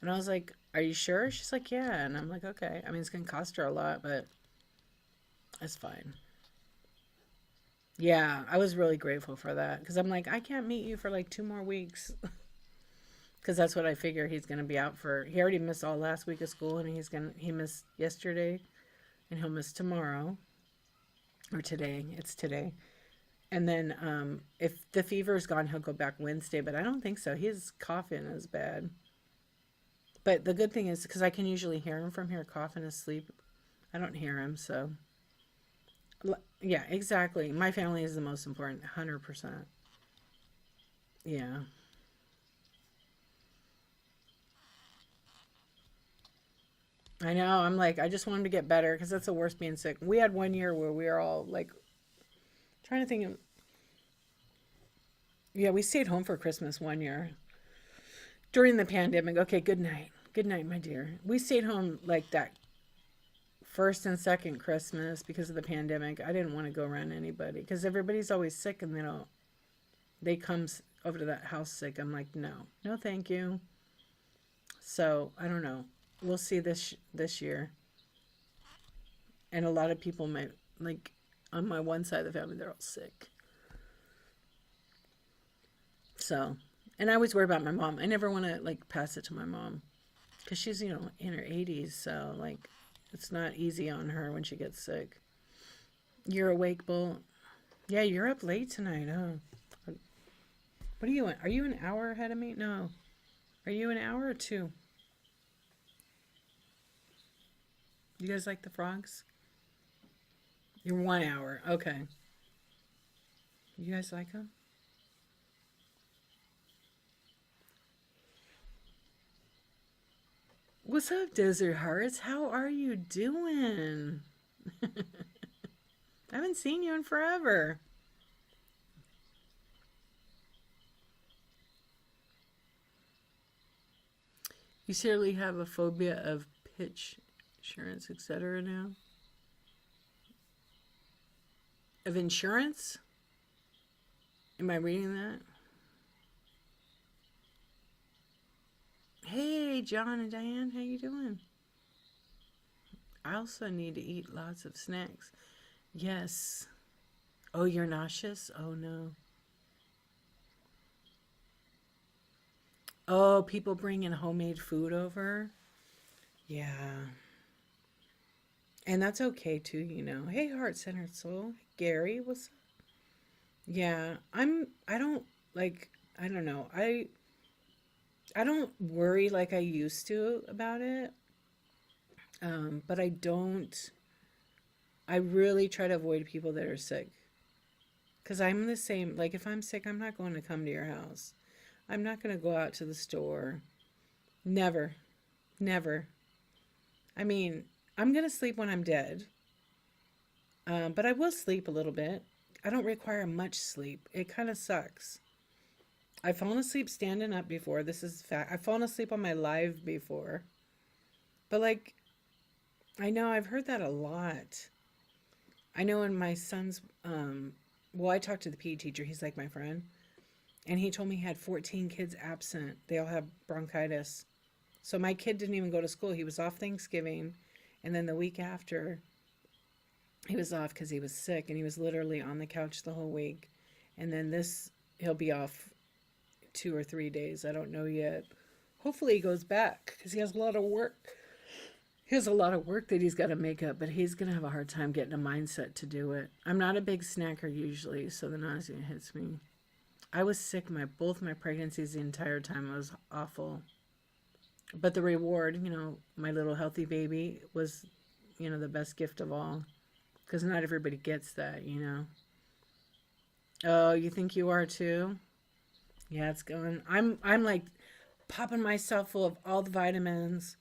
And I was like, are you sure? She's like, yeah. And I'm like, okay. I mean, it's going to cost her a lot, but it's fine. Yeah, I was really grateful for that because I'm like, I can't meet you for like 2 more weeks because that's what I figure he's going to be out for. He already missed all last week of school and he missed yesterday and he'll miss tomorrow or today. It's today. And then if the fever's gone, he'll go back Wednesday, but I don't think so. His coughing is bad. But the good thing is because I can usually hear him from here coughing asleep. I don't hear him, so yeah, exactly. My family is the most important, 100%. Yeah. I know. I'm like, I just want him to get better because that's the worst being sick. We had one year where we were all like trying to think of, yeah, we stayed home for Christmas one year during the pandemic. Okay, good night. Good night, my dear. We stayed home like that first and second Christmas because of the pandemic. I didn't want to go around anybody because everybody's always sick and they come over to that house sick. I'm like, no, thank you. So I don't know. We'll see this year. And a lot of people might like on my one side of the family, they're all sick. So, and I always worry about my mom. I never want to like pass it to my mom because she's in her 80s. So like, it's not easy on her when she gets sick. You're awake, Bull? Yeah, you're up late tonight. Oh, what are you? Are you an hour ahead of me? No. Are you an hour or two? You guys like the frogs? You're 1 hour. Okay. You guys like them? What's up, Desert Hearts? How are you doing? I haven't seen you in forever. You seriously have a phobia of pitch insurance, etc. now? Of insurance? Am I reading that? Hey, John and Diane, how you doing? I also need to eat lots of snacks. Yes. Oh, you're nauseous? Oh, no. Oh, people bringing homemade food over? Yeah. And that's okay, too. Hey, heart-centered soul. Gary, what's up? Yeah, I don't, like, I don't know. I don't worry like I used to about it. But I really try to avoid people that are sick. Because I'm the same, like if I'm sick, I'm not going to come to your house. I'm not going to go out to the store. Never. Never. I mean, I'm going to sleep when I'm dead. But I will sleep a little bit. I don't require much sleep. It kind of sucks. I've fallen asleep standing up before. This is fact. I've fallen asleep on my live before. But like, I know I've heard that a lot. I know in my son's, well, I talked to the PE teacher. He's like my friend. And he told me he had 14 kids absent. They all have bronchitis. So my kid didn't even go to school. He was off Thanksgiving. And then the week after, he was off because he was sick. And he was literally on the couch the whole week. And then he'll be off 2 or 3 days. I don't know yet. Hopefully he goes back because he has a lot of work. He has a lot of work that he's got to make up, but he's going to have a hard time getting a mindset to do it. I'm not a big snacker usually, so the nausea hits me. I was sick both my pregnancies the entire time. It was awful. But the reward, my little healthy baby was, the best gift of all. Because not everybody gets that. Oh, you think you are too? Yeah, it's going. I'm like popping myself full of all the vitamins,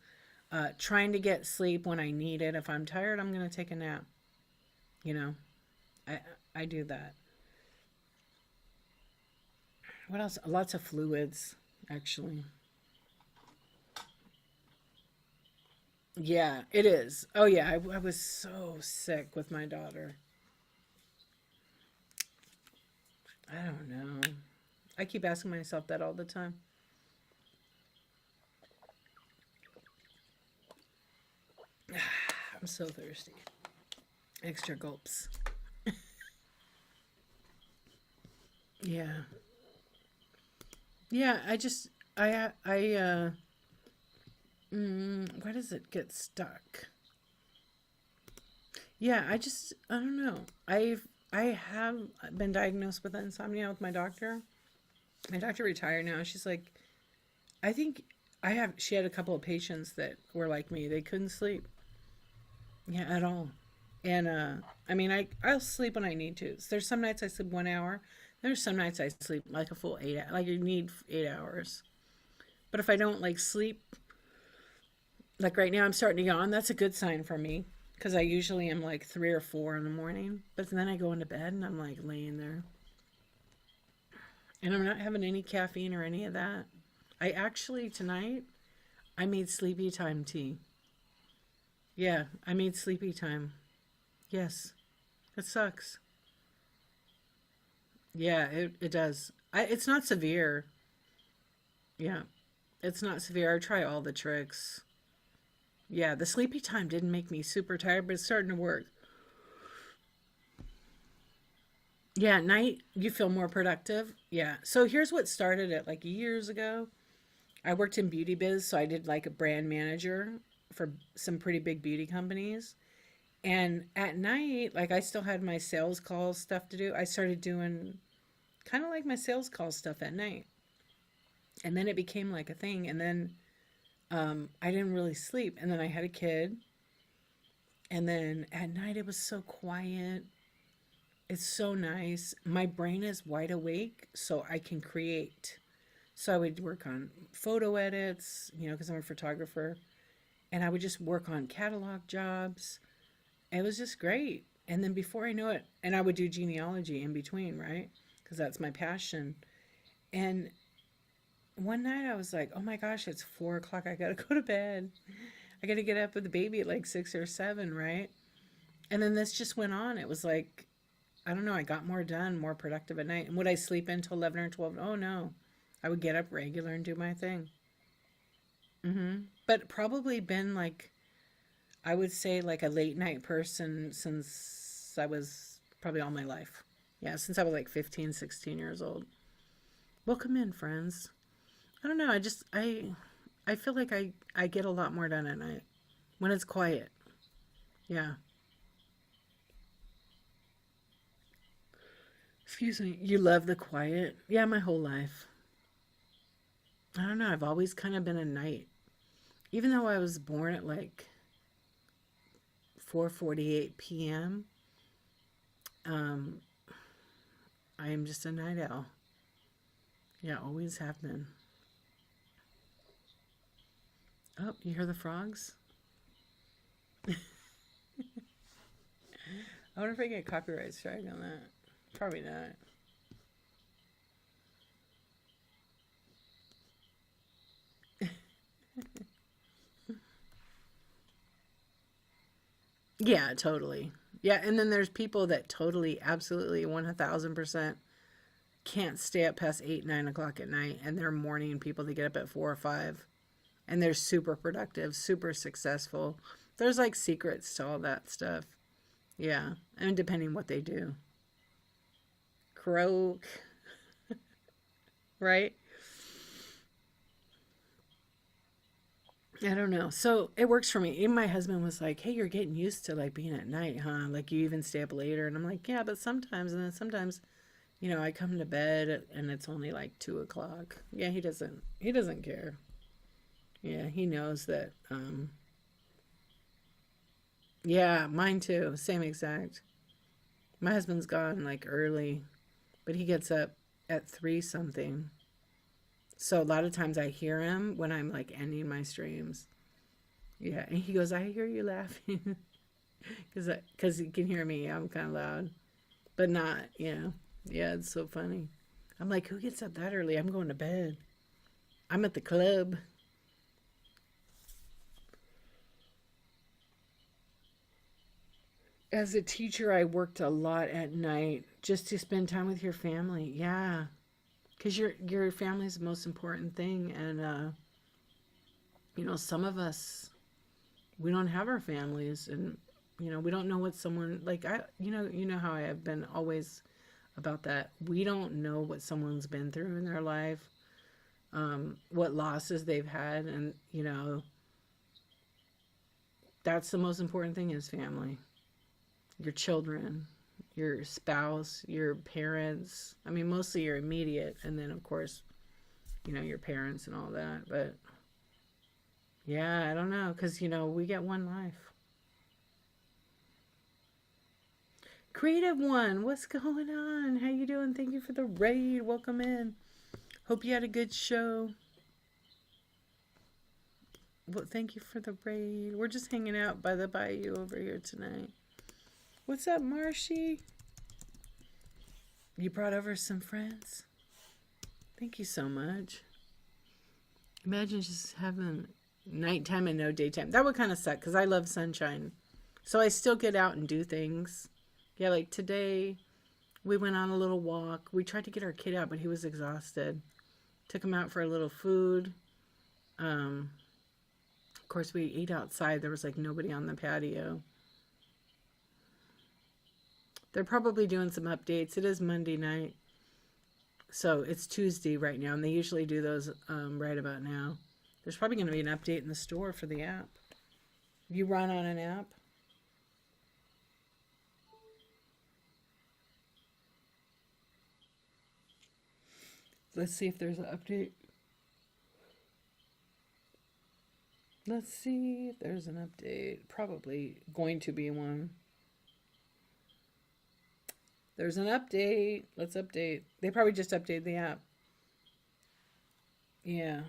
trying to get sleep when I need it. If I'm tired, I'm gonna take a nap. You know, I I do that. What else? Lots of fluids, actually. Yeah, it is. Oh yeah, I was so sick with my daughter. I don't know. I keep asking myself that all the time. I'm so thirsty. Extra gulps. Yeah. Yeah, why does it get stuck? Yeah, I don't know. I have been diagnosed with insomnia with my doctor. My doctor retired now. She's like, I think she had a couple of patients that were like me. They couldn't sleep. Yeah, at all. And I mean, I'll sleep when I need to. So there's some nights I sleep 1 hour. There's some nights I sleep like a full 8, like you need 8 hours. But if I don't like sleep, like right now I'm starting to yawn, that's a good sign for me because I usually am like 3 or 4 in the morning. But then I go into bed and I'm like laying there, and I'm not having any caffeine or any of that. I actually tonight I made sleepy time tea. Yeah, I made sleepy time. Yes, it sucks. Yeah, it does. It's not severe. Yeah, it's not severe. I try all the tricks. Yeah, the sleepy time didn't make me super tired, but it's starting to work. Yeah, at night you feel more productive. Yeah. So here's what started it like years ago. I worked in beauty biz, so I did like a brand manager for some pretty big beauty companies. And at night, like I still had my sales calls stuff to do. I started doing kind of like my sales call stuff at night. And then it became like a thing. And then I didn't really sleep. And then I had a kid. And then at night it was so quiet. It's so nice. My brain is wide awake, so I can create. So I would work on photo edits, because I'm a photographer, and I would just work on catalog jobs. It was just great. And then before I know it, and I would do genealogy in between, right? Because that's my passion. And one night I was like, oh my gosh, it's 4 o'clock. I got to go to bed. I got to get up with the baby at like 6 or 7, right? And then this just went on. It was like, I don't know, I got more done, more productive at night. And would I sleep until 11 or 12? Oh no. I would get up regular and do my thing. But probably been like, I would say like a late night person since I was probably all my life. Yeah, since I was like 15, 16 years old. Welcome in, friends. I don't know, I feel like I get a lot more done at night when it's quiet. Yeah. Excuse me. You love the quiet? Yeah, my whole life. I don't know, I've always kind of been a night. Even though I was born at like 4:48 p.m., um I am just a night owl. Yeah, always have been. Oh, you hear the frogs? I wonder if I get copyright strike on that. Probably not. Yeah, totally. Yeah, and then there's people that totally, absolutely, 1,000% can't stay up past 8, 9 o'clock at night, and they're morning people that get up at 4 or 5, and they're super productive, super successful. There's like secrets to all that stuff. Yeah, and depending what they do. Croak, right? I don't know. So it works for me. Even my husband was like, "Hey, you're getting used to like being at night, huh? Like you even stay up later." And I'm like, "Yeah, but sometimes." And then sometimes, I come to bed and it's only like 2 o'clock. Yeah, he doesn't care. Yeah, he knows that. Yeah, mine too. Same exact. My husband's gone like early. but he gets up at 3 something. So a lot of times I hear him when I'm like ending my streams. Yeah, and he goes, I hear you laughing. Because he can hear me. I'm kind of loud. But not, yeah. Yeah, it's so funny. I'm like, who gets up that early? I'm going to bed. I'm at the club. As a teacher, I worked a lot at night just to spend time with your family. Yeah. Because your family is the most important thing. And, some of us, we don't have our families. And, we don't know what someone, like, you know how I have been always about that. We don't know what someone's been through in their life, what losses they've had. And, that's the most important thing is family. Your children, your spouse, your parents. I mean, mostly your immediate, and then of course, your parents and all that. But yeah, I don't know, because we get one life. Creative One, what's going on? How you doing? Thank you for the raid. Welcome in. Hope you had a good show. Well, thank you for the raid. We're just hanging out by the bayou over here tonight. What's up, Marshy? You brought over some friends? Thank you so much. Imagine just having nighttime and no daytime. That would kind of suck because I love sunshine. So I still get out and do things. Yeah, like today we went on a little walk. We tried to get our kid out, but he was exhausted. Took him out for a little food. Of course, we ate outside. There was like nobody on the patio. They're probably doing some updates. It is Monday night. So it's Tuesday right now. And they usually do those right about now. There's probably going to be an update in the store for the app. You run on an app? Let's see if there's an update. Let's see if there's an update. Probably going to be one. There's an update. Let's update. They probably just updated the app. Yeah.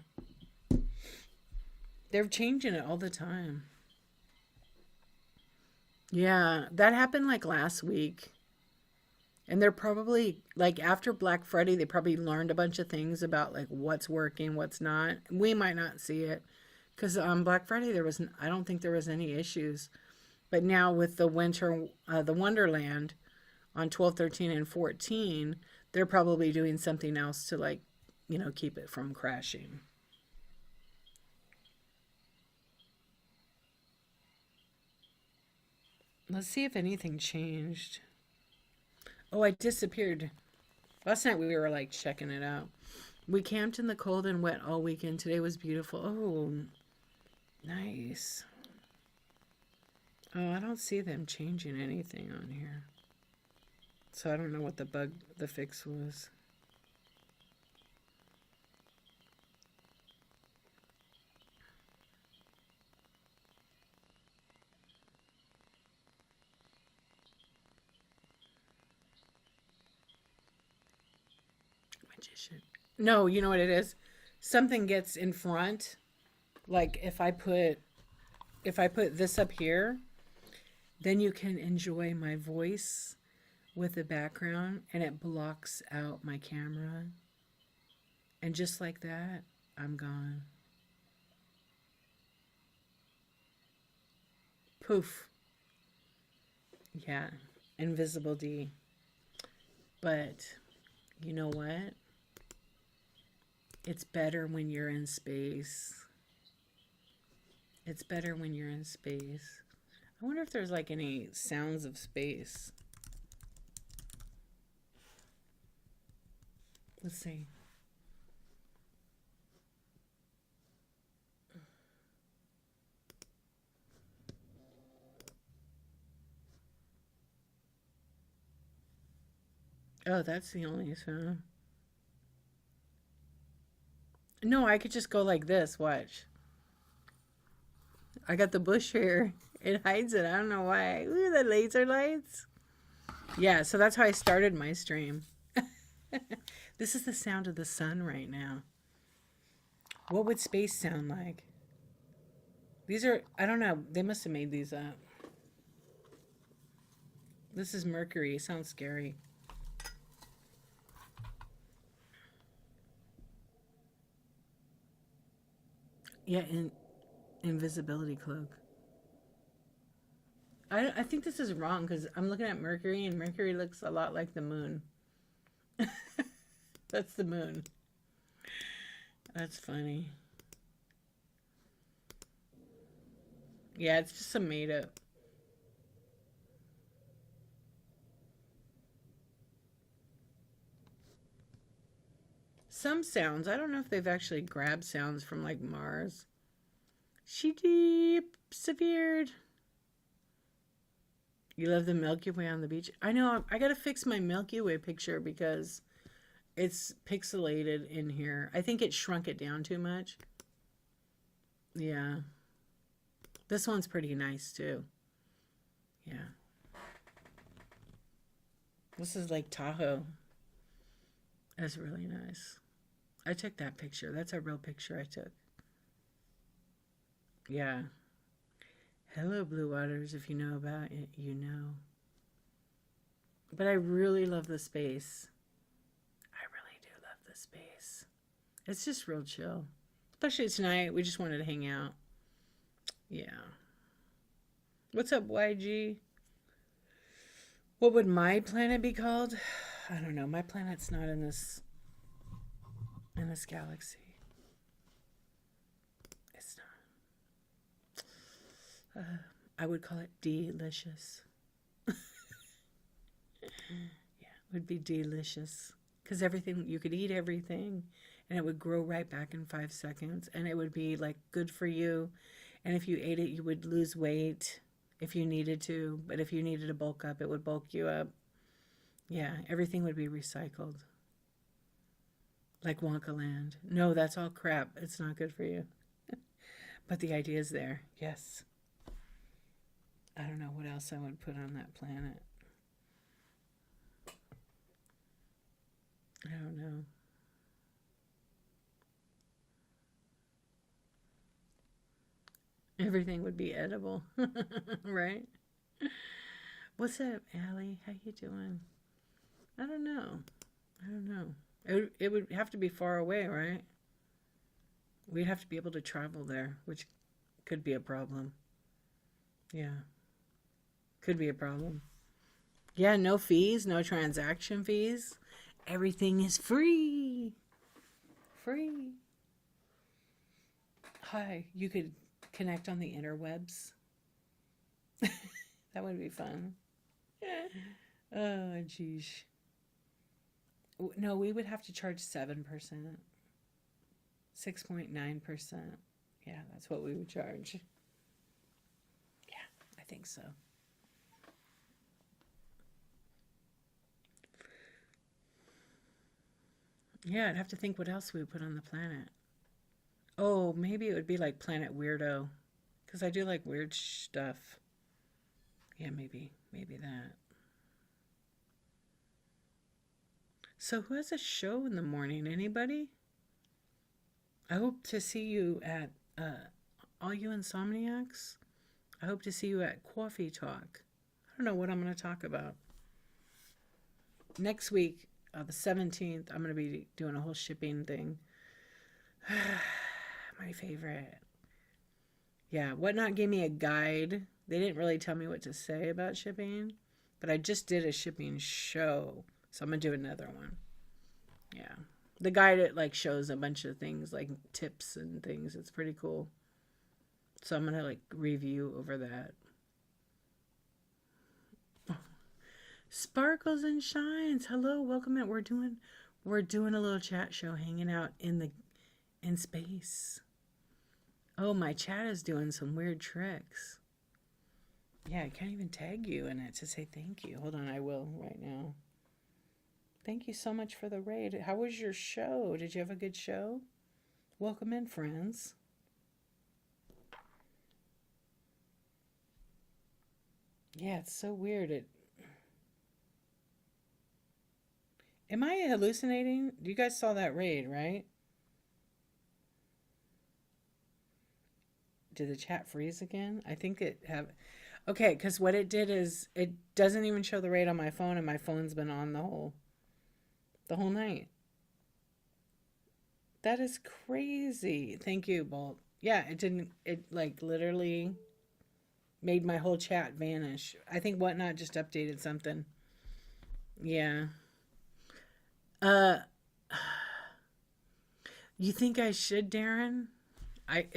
They're changing it all the time. Yeah, that happened like last week. And they're probably, like after Black Friday, they probably learned a bunch of things about like what's working, what's not. We might not see it. Because on Black Friday, I don't think there was any issues. But now with the the Wonderland, on 12, 13, and 14, they're probably doing something else to like, keep it from crashing. Let's see if anything changed. Oh, I disappeared. Last night we were like checking it out. We camped in the cold and wet all weekend. Today was beautiful. Oh, nice. Oh, I don't see them changing anything on here. So I don't know what the fix was. Magician. No, you know what it is? Something gets in front. Like if I put this up here, then you can enjoy my voice with the background and it blocks out my camera. And just like that, I'm gone. Poof. Yeah, Invisible D. But you know what? It's better when you're in space. It's better when you're in space. I wonder if there's like any sounds of space. Let's see. Oh, that's the only sound. No, I could just go like this. Watch. I got the bush here. It hides it. I don't know why. Ooh, the laser lights. Yeah, so that's how I started my stream. This is the sound of the sun right now. What would space sound like? These are, I don't know, they must have made these up. This is Mercury. Sounds scary. Yeah, invisibility cloak. I think this is wrong because I'm looking at Mercury and Mercury looks a lot like the moon. That's the moon. That's funny. Yeah, it's just a made up. Some sounds, I don't know if they've actually grabbed sounds from like Mars. She deep severed. You love the Milky Way on the beach? I know, I gotta fix my Milky Way picture because it's pixelated in here. I think it shrunk it down too much. Yeah. This one's pretty nice too. Yeah. This is Lake Tahoe. That's really nice. I took that picture. That's a real picture I took. Yeah. Hello, Blue Waters. If you know about it, you know. But I really love the space. I really do love the space. It's just real chill. Especially tonight. We just wanted to hang out. Yeah. What's up, YG? What would my planet be called? I don't know. My planet's not in this galaxy. It's not. I would call it delicious. Yeah, it would be delicious because everything, you could eat everything and it would grow right back in 5 seconds and it would be like good for you. And if you ate it, you would lose weight if you needed to. But if you needed to bulk up, it would bulk you up. Yeah, everything would be recycled. Like Wonka Land. No, that's all crap. It's not good for you. But the idea is there. Yes. I don't know what else I would put on that planet. I don't know. Everything would be edible. Right? What's up, Allie? How you doing? I don't know. I don't know. It would have to be far away, right? We'd have to be able to travel there, which could be a problem. Yeah, could be a problem. Yeah, no fees, no transaction fees. Everything is free. Free. Hi, you could connect on the interwebs. That would be fun. Oh, geez. No, we would have to charge 7%. 6.9%. Yeah, that's what we would charge. Yeah, I think so. Yeah, I'd have to think what else we would put on the planet. Oh, maybe it would be like Planet Weirdo. Because I do like weird stuff. Yeah, maybe that. So who has a show in the morning? Anybody? I hope to see you at, all you Insomniacs. I hope to see you at Coffee Talk. I don't know what I'm going to talk about. Next week, the 17th, I'm going to be doing a whole shipping thing. My favorite. Yeah, Whatnot gave me a guide. They didn't really tell me what to say about shipping, but I just did a shipping show, so I'm going to do another one. Yeah. The guide, it like shows a bunch of things, like tips and things. It's pretty cool. So I'm going to like review over that. Sparkles and shines. Hello, welcome in. We're doing a little chat show, hanging out in space. Oh, my chat is doing some weird tricks. Yeah, I can't even tag you in it to say thank you. Hold on, I will right now. Thank you so much for the raid. How was your show? Did you have a good show? Welcome in, friends. Yeah, it's so weird. It Am I hallucinating? You guys saw that raid, right? Did the chat freeze again? I think it have. Okay, because what it did is it doesn't even show the raid on my phone, and my phone's been on the whole night. That is crazy. Thank you, Bolt. Yeah, it didn't. It like literally made my whole chat vanish. I think Whatnot just updated something. Yeah. Uh, you think I should, Darren? I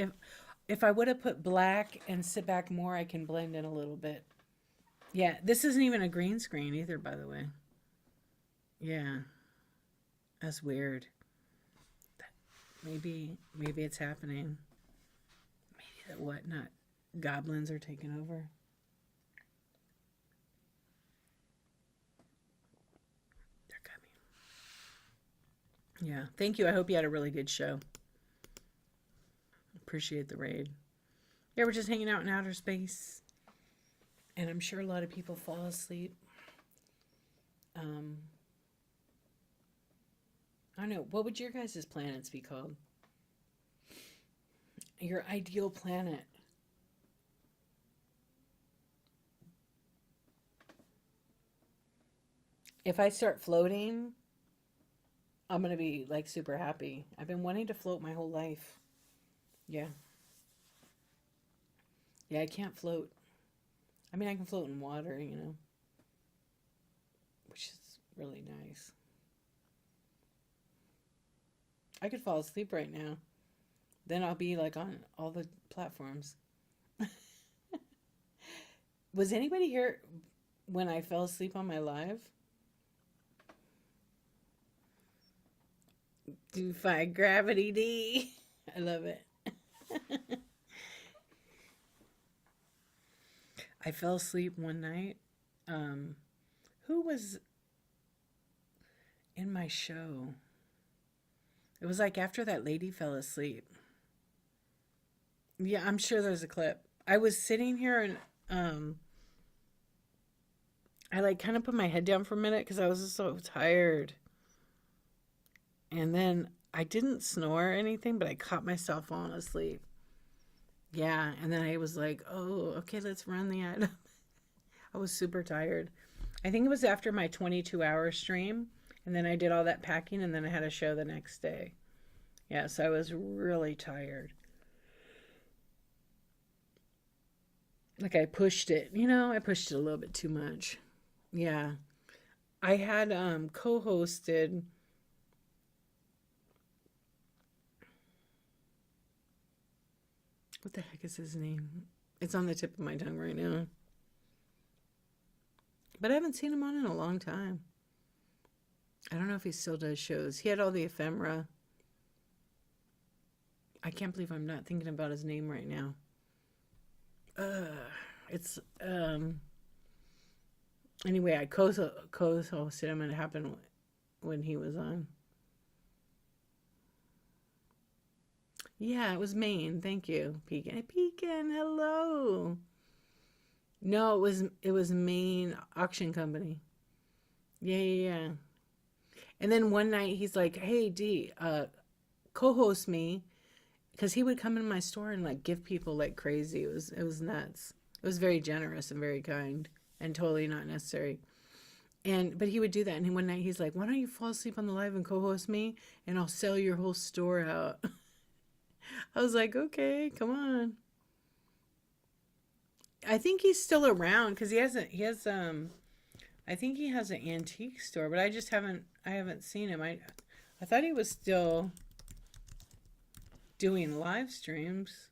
if I would have put black and sit back more, I can blend in a little bit. Yeah, this isn't even a green screen either, by the way. Yeah, that's weird. Maybe it's happening. Maybe that Whatnot goblins are taking over. They're coming. Yeah, thank you. I hope you had a really good show. Appreciate the raid. Yeah, we're just hanging out in outer space, and I'm sure a lot of people fall asleep. Um, I don't know. What would your guys' planets be called? Your ideal planet. If I start floating, I'm going to be like super happy. I've been wanting to float my whole life. Yeah. Yeah, I can't float. I mean, I can float in water, which is really nice. I could fall asleep right now. Then I'll be like on all the platforms. Was anybody here when I fell asleep on my live? Defy gravity D. I love it. I fell asleep one night. Who was in my show? It was like after that lady fell asleep. Yeah, I'm sure there's a clip. I was sitting here and I like kind of put my head down for a minute because I was just so tired. And then I didn't snore or anything, but I caught myself falling asleep. Yeah, and then I was like, oh, okay, let's run the item. I was super tired. I think it was after my 22-hour stream, and then I did all that packing, and then I had a show the next day. Yeah, so I was really tired. Like I pushed it, I pushed it a little bit too much. Yeah. I had co-hosted. What the heck is his name? It's on the tip of my tongue right now. But I haven't seen him on in a long time. I don't know if he still does shows. He had all the ephemera. I can't believe I'm not thinking about his name right now. It's anyway, I co-hosted him, and it happened when he was on. Yeah, it was Maine. Thank you, Pecan. Pecan, hello. No, it was Maine Auction Company. Yeah, yeah, yeah. And then one night he's like, "Hey, D, co-host me," because he would come in my store and like give people like crazy. It was nuts. It was very generous and very kind and totally not necessary. But he would do that. And one night he's like, "Why don't you fall asleep on the live and co-host me, and I'll sell your whole store out." I was like, "Okay, come on." I think he's still around because I think he has an antique store, but I haven't seen him. I thought he was still doing live streams.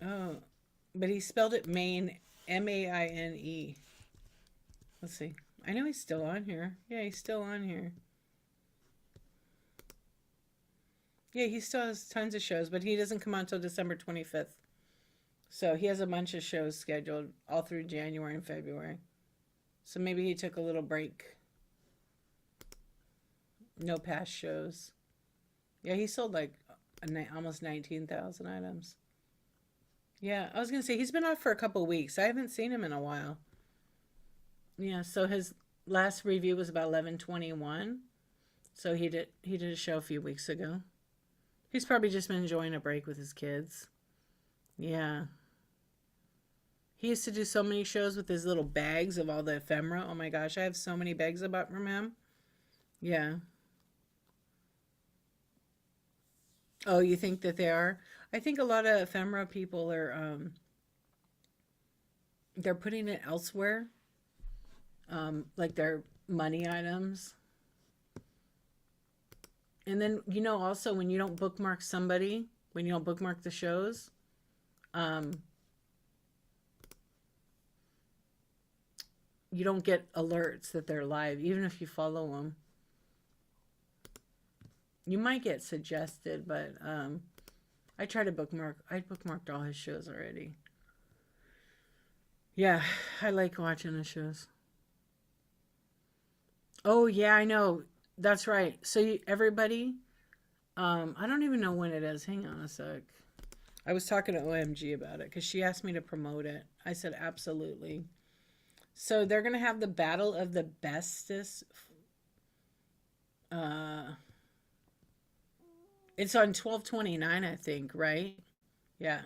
Oh, but he spelled it Maine, Maine. Let's see. I know he's still on here. Yeah, he's still on here. Yeah, he still has tons of shows, but he doesn't come on until December 25th. So he has a bunch of shows scheduled all through January and February. So maybe he took a little break. No past shows. Yeah, he sold like almost 19,000 items. Yeah, I was going to say he's been off for a couple weeks. I haven't seen him in a while. Yeah, so his last review was about 11/21. So he did a show a few weeks ago. He's probably just been enjoying a break with his kids. Yeah. He used to do so many shows with his little bags of all the ephemera. Oh my gosh, I have so many bags about from him. Yeah. Oh, you think that they are? I think a lot of ephemera people are they're putting it elsewhere. Like their money items. And then, also when you don't bookmark somebody, when you don't bookmark the shows, you don't get alerts that they're live, even if you follow them. You might get suggested, but I try to bookmark. I bookmarked all his shows already. Yeah, I like watching the shows. Oh, yeah, I know. That's right. So everybody, I don't even know when it is. Hang on a sec. I was talking to OMG about it because she asked me to promote it. I said, absolutely. So they're going to have the Battle of the Bestest. It's on 12/29, I think, right? Yeah.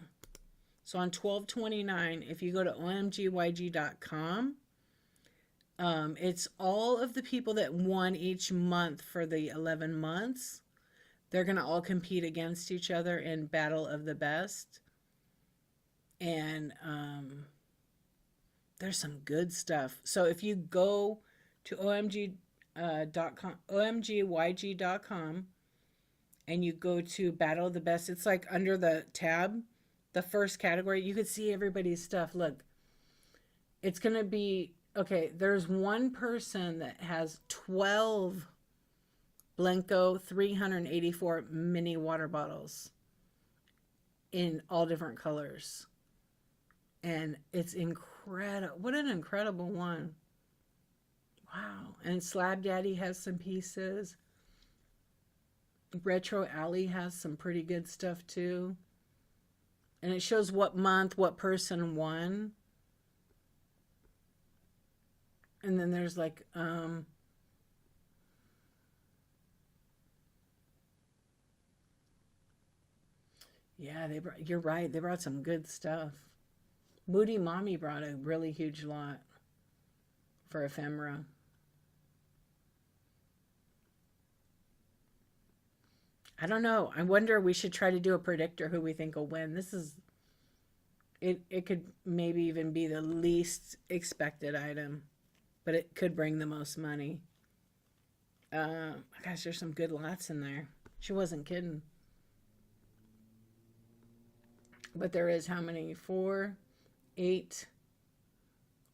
So on 12/29, if you go to omgyg.com, it's all of the people that won each month for the 11 months. They're going to all compete against each other in Battle of the Best. And there's some good stuff. So if you go to omgyg.com and you go to Battle of the Best, it's like under the tab, the first category, you could see everybody's stuff. Look, it's going to be, okay, there's one person that has 12 Blenko 384 mini water bottles in all different colors. And it's incredible. What an incredible one. Wow. And Slab Daddy has some pieces. Retro Alley has some pretty good stuff too. And it shows what month, what person won. And then there's like, yeah, you're right. They brought some good stuff. Moody Mommy brought a really huge lot for ephemera. I don't know. I wonder, we should try to do a predictor who we think will win. It could maybe even be the least expected item, but it could bring the most money. Gosh, there's some good lots in there. She wasn't kidding. But there is how many? 4, 8.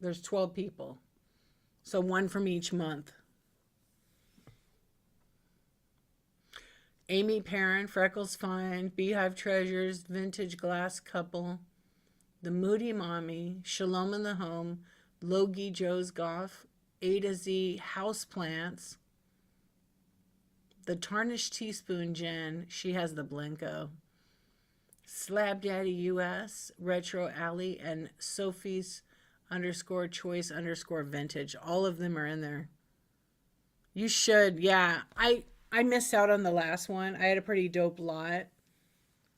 There's 12 people. So one from each month. Amy Perrin, Freckles Find, Beehive Treasures, Vintage Glass Couple, The Moody Mommy, Shalom in the Home, Logie Joe's Golf, A to Z Houseplants, The Tarnished Teaspoon Jen, she has the Blenko, Slab Daddy US, Retro Alley, and Sophie's _choice _vintage. All of them are in there. You should, yeah. I missed out on the last one. I had a pretty dope lot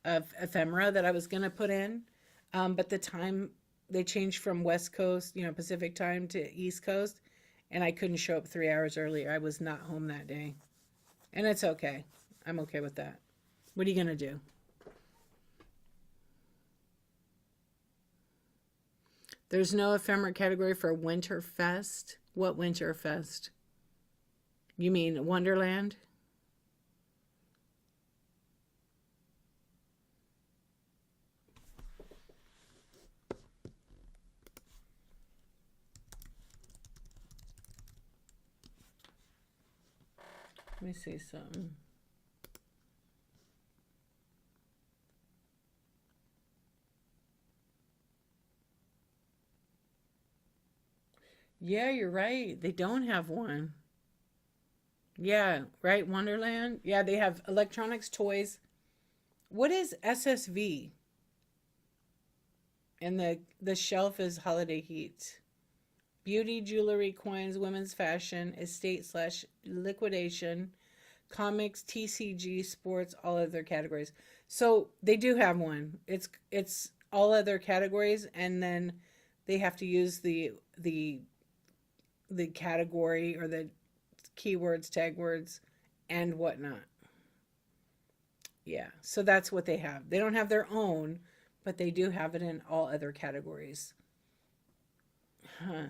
of ephemera that I was going to put in. But the time, they changed from West Coast, Pacific time to East Coast. And I couldn't show up 3 hours earlier. I was not home that day. And it's okay. I'm okay with that. What are you going to do? There's no ephemera category for Winterfest. What Winterfest? You mean Wonderland? Let me see something. Yeah, you're right. They don't have one. Yeah, right, Wonderland. Yeah, they have electronics, toys. What is SSV? And the shelf is Holiday Heat. beauty, jewelry, coins, women's fashion, estate slash liquidation, comics, TCG, sports, all other categories. So they do have one. It's all other categories, and then they have to use the category or the keywords, tag words, and whatnot. Yeah, so that's what they have. They don't have their own, but they do have it in all other categories. Huh.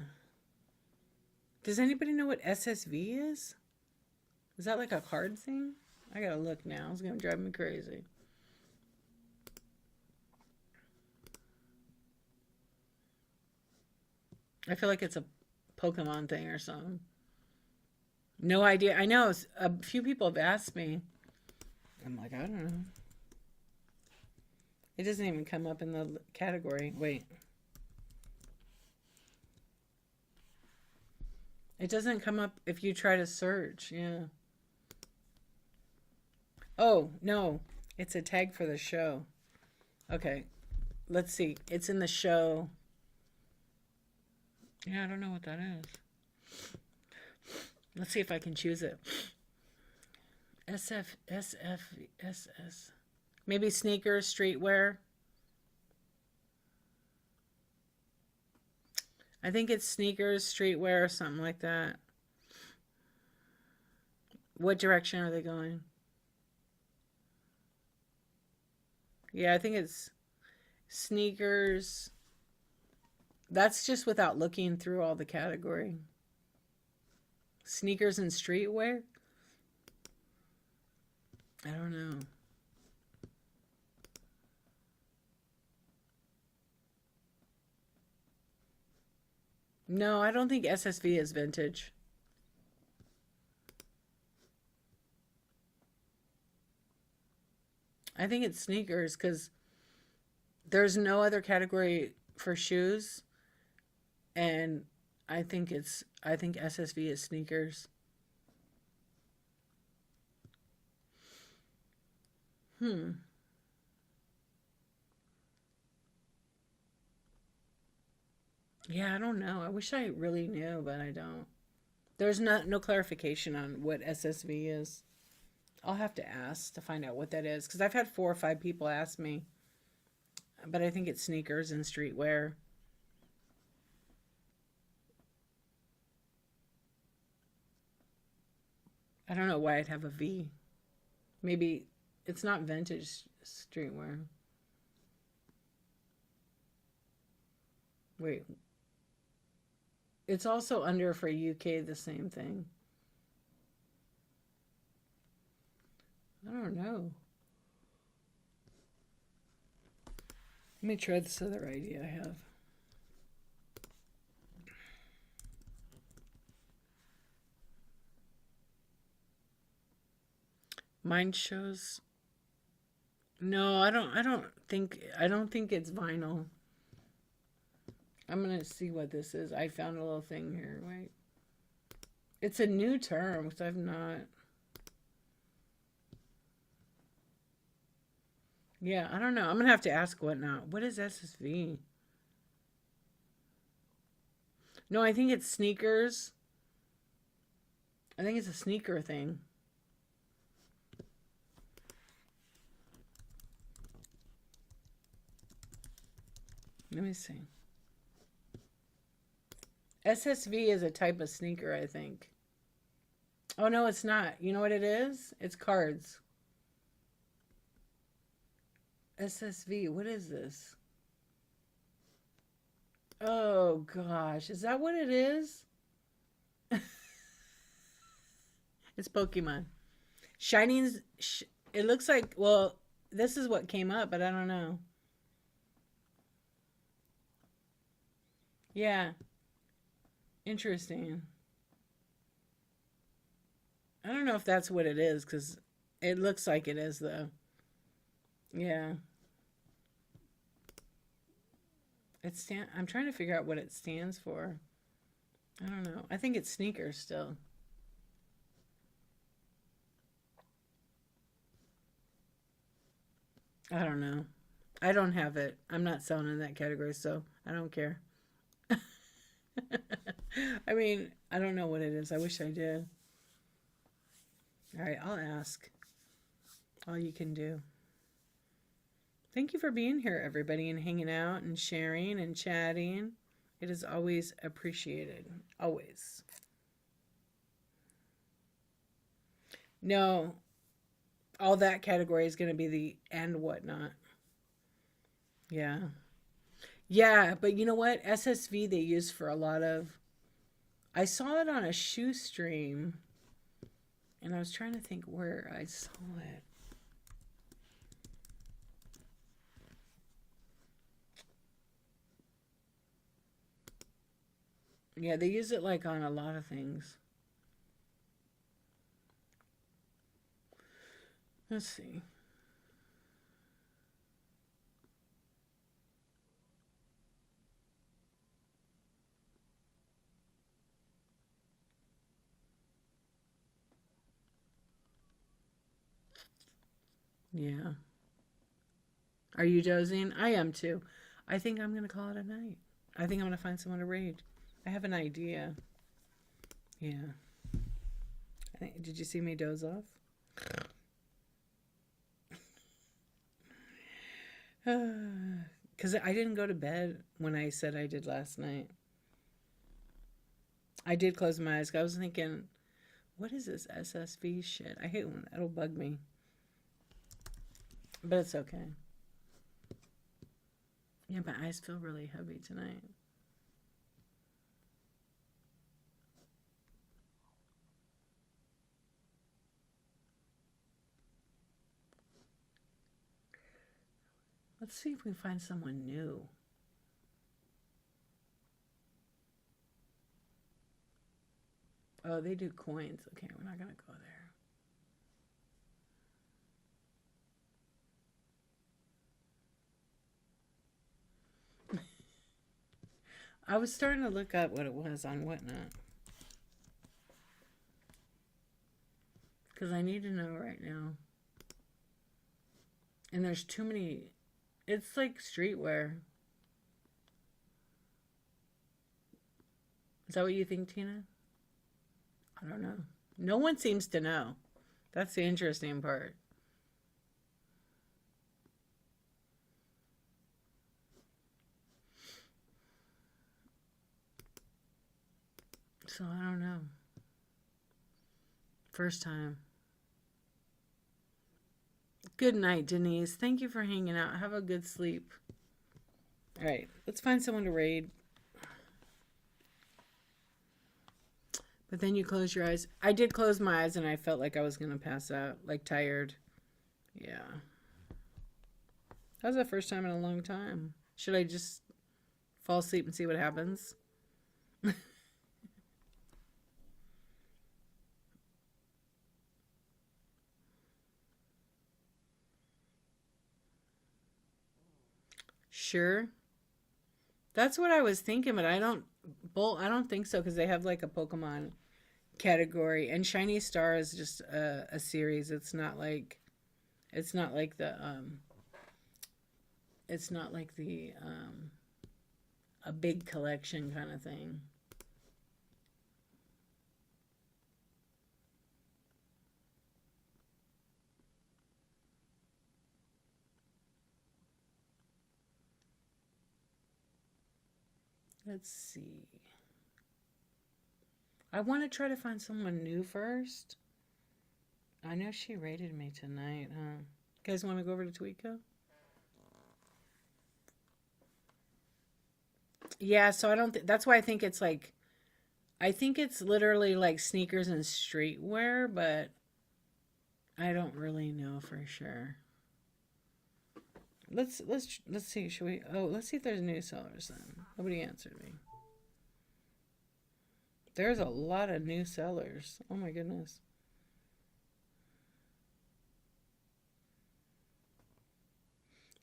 Does anybody know what SSV is? Is that like a card thing? I gotta look now. It's gonna drive me crazy. I feel like it's a Pokemon thing or something. No idea. I know a few people have asked me. I'm like, I don't know. It doesn't even come up in the category. Wait. It doesn't come up if you try to search. Yeah. Oh, no. It's a tag for the show. Okay. Let's see. It's in the show. Yeah, I don't know what that is. Let's see if I can choose it. SFSS. Maybe sneakers, streetwear. I think it's sneakers, streetwear, something like that. What direction are they going? Yeah, I think it's sneakers. That's just without looking through all the category. Sneakers and streetwear? I don't know. No, I don't think SSV is vintage. I think it's sneakers because there's no other category for shoes, and I think SSV is sneakers. Hmm. Yeah, I don't know. I wish I really knew, but I don't. There's no clarification on what SSV is. I'll have to ask to find out what that is because I've had 4 or 5 people ask me, but I think it's sneakers and streetwear. I don't know why I'd have a V. Maybe it's not vintage streetwear. Wait, it's also under for UK the same thing. I don't know. Let me try this other idea I have. Mine shows. No, I don't think it's vinyl. I'm gonna see what this is. I found a little thing here. Wait. It's a new term because I've not. Yeah, I don't know. I'm gonna have to ask what now. What is SSV? No, I think it's sneakers. I think it's a sneaker thing. Let me see. SSV is a type of sneaker, I think. Oh no, it's not. You know what it is? It's cards. SSV. What is this? Oh gosh, is that what it is? It's Pokemon. Shining's. It looks like. Well, this is what came up, but I don't know. Yeah, interesting. I don't know if that's what it is because it looks like it is though. Yeah, I'm trying to figure out what it stands for. I don't know. I think it's sneakers still. I don't know. I don't have it. I'm not selling in that category, so I don't care. I mean, I don't know what it is. I wish I did. All right, I'll ask. All you can do. Thank you for being here, everybody, and hanging out and sharing and chatting. It is always appreciated. Always. No, all that category is going to be the and whatnot. Yeah. Yeah, but you know what? SSV they use for a lot of. I saw it on a shoe stream, and I was trying to think where I saw it. Yeah, they use it like on a lot of things. Let's see. Yeah. Are you dozing? I am too. I think I'm going to call it a night. I think I'm going to find someone to raid. I have an idea. Yeah. Did you see me doze off? Because I didn't go to bed when I said I did last night. I did close my eyes. I was thinking, what is this SSV shit? I hate when that'll bug me. But it's okay. Yeah, my eyes feel really heavy tonight. Let's see if we can find someone new. Oh, they do coins. Okay, we're not going to go there. I was starting to look up what it was on Whatnot. Because I need to know right now. And there's too many. It's like streetwear. Is that what you think, Tina? I don't know. No one seems to know. That's the interesting part. So I don't know. First time. Good night, Denise. Thank you for hanging out. Have a good sleep. All right, let's find someone to raid. But then you close your eyes. I did close my eyes and I felt like I was going to pass out, like tired. Yeah. That was the first time in a long time. Should I just fall asleep and see what happens? Sure. That's what I was thinking, but I don't think so because they have like a Pokemon category and Shiny Star is just a series. It's not like the a big collection kind of thing. Let's see. I want to try to find someone new first. I know she rated me tonight, huh? You guys want to go over to Tweetco? Yeah, so I don't. That's why I think it's like. I think it's literally like sneakers and streetwear, but I don't really know for sure. Let's see. Should we? Oh, let's see if there's new sellers then. Nobody answered me. There's a lot of new sellers. Oh my goodness.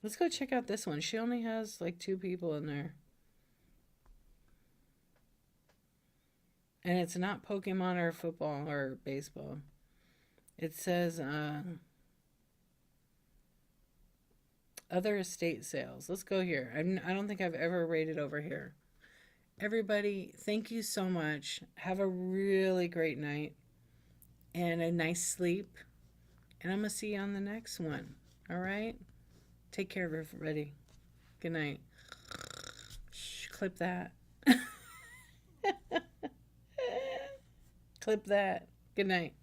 Let's go check out this one. She only has like 2 people in there. And it's not Pokemon or football or baseball. It says other estate sales. Let's go here. I don't think I've ever rated over here. Everybody, thank you so much. Have a really great night and a nice sleep. And I'm going to see you on the next one. All right? Take care of everybody. Good night. Shh, clip that. Clip that. Good night.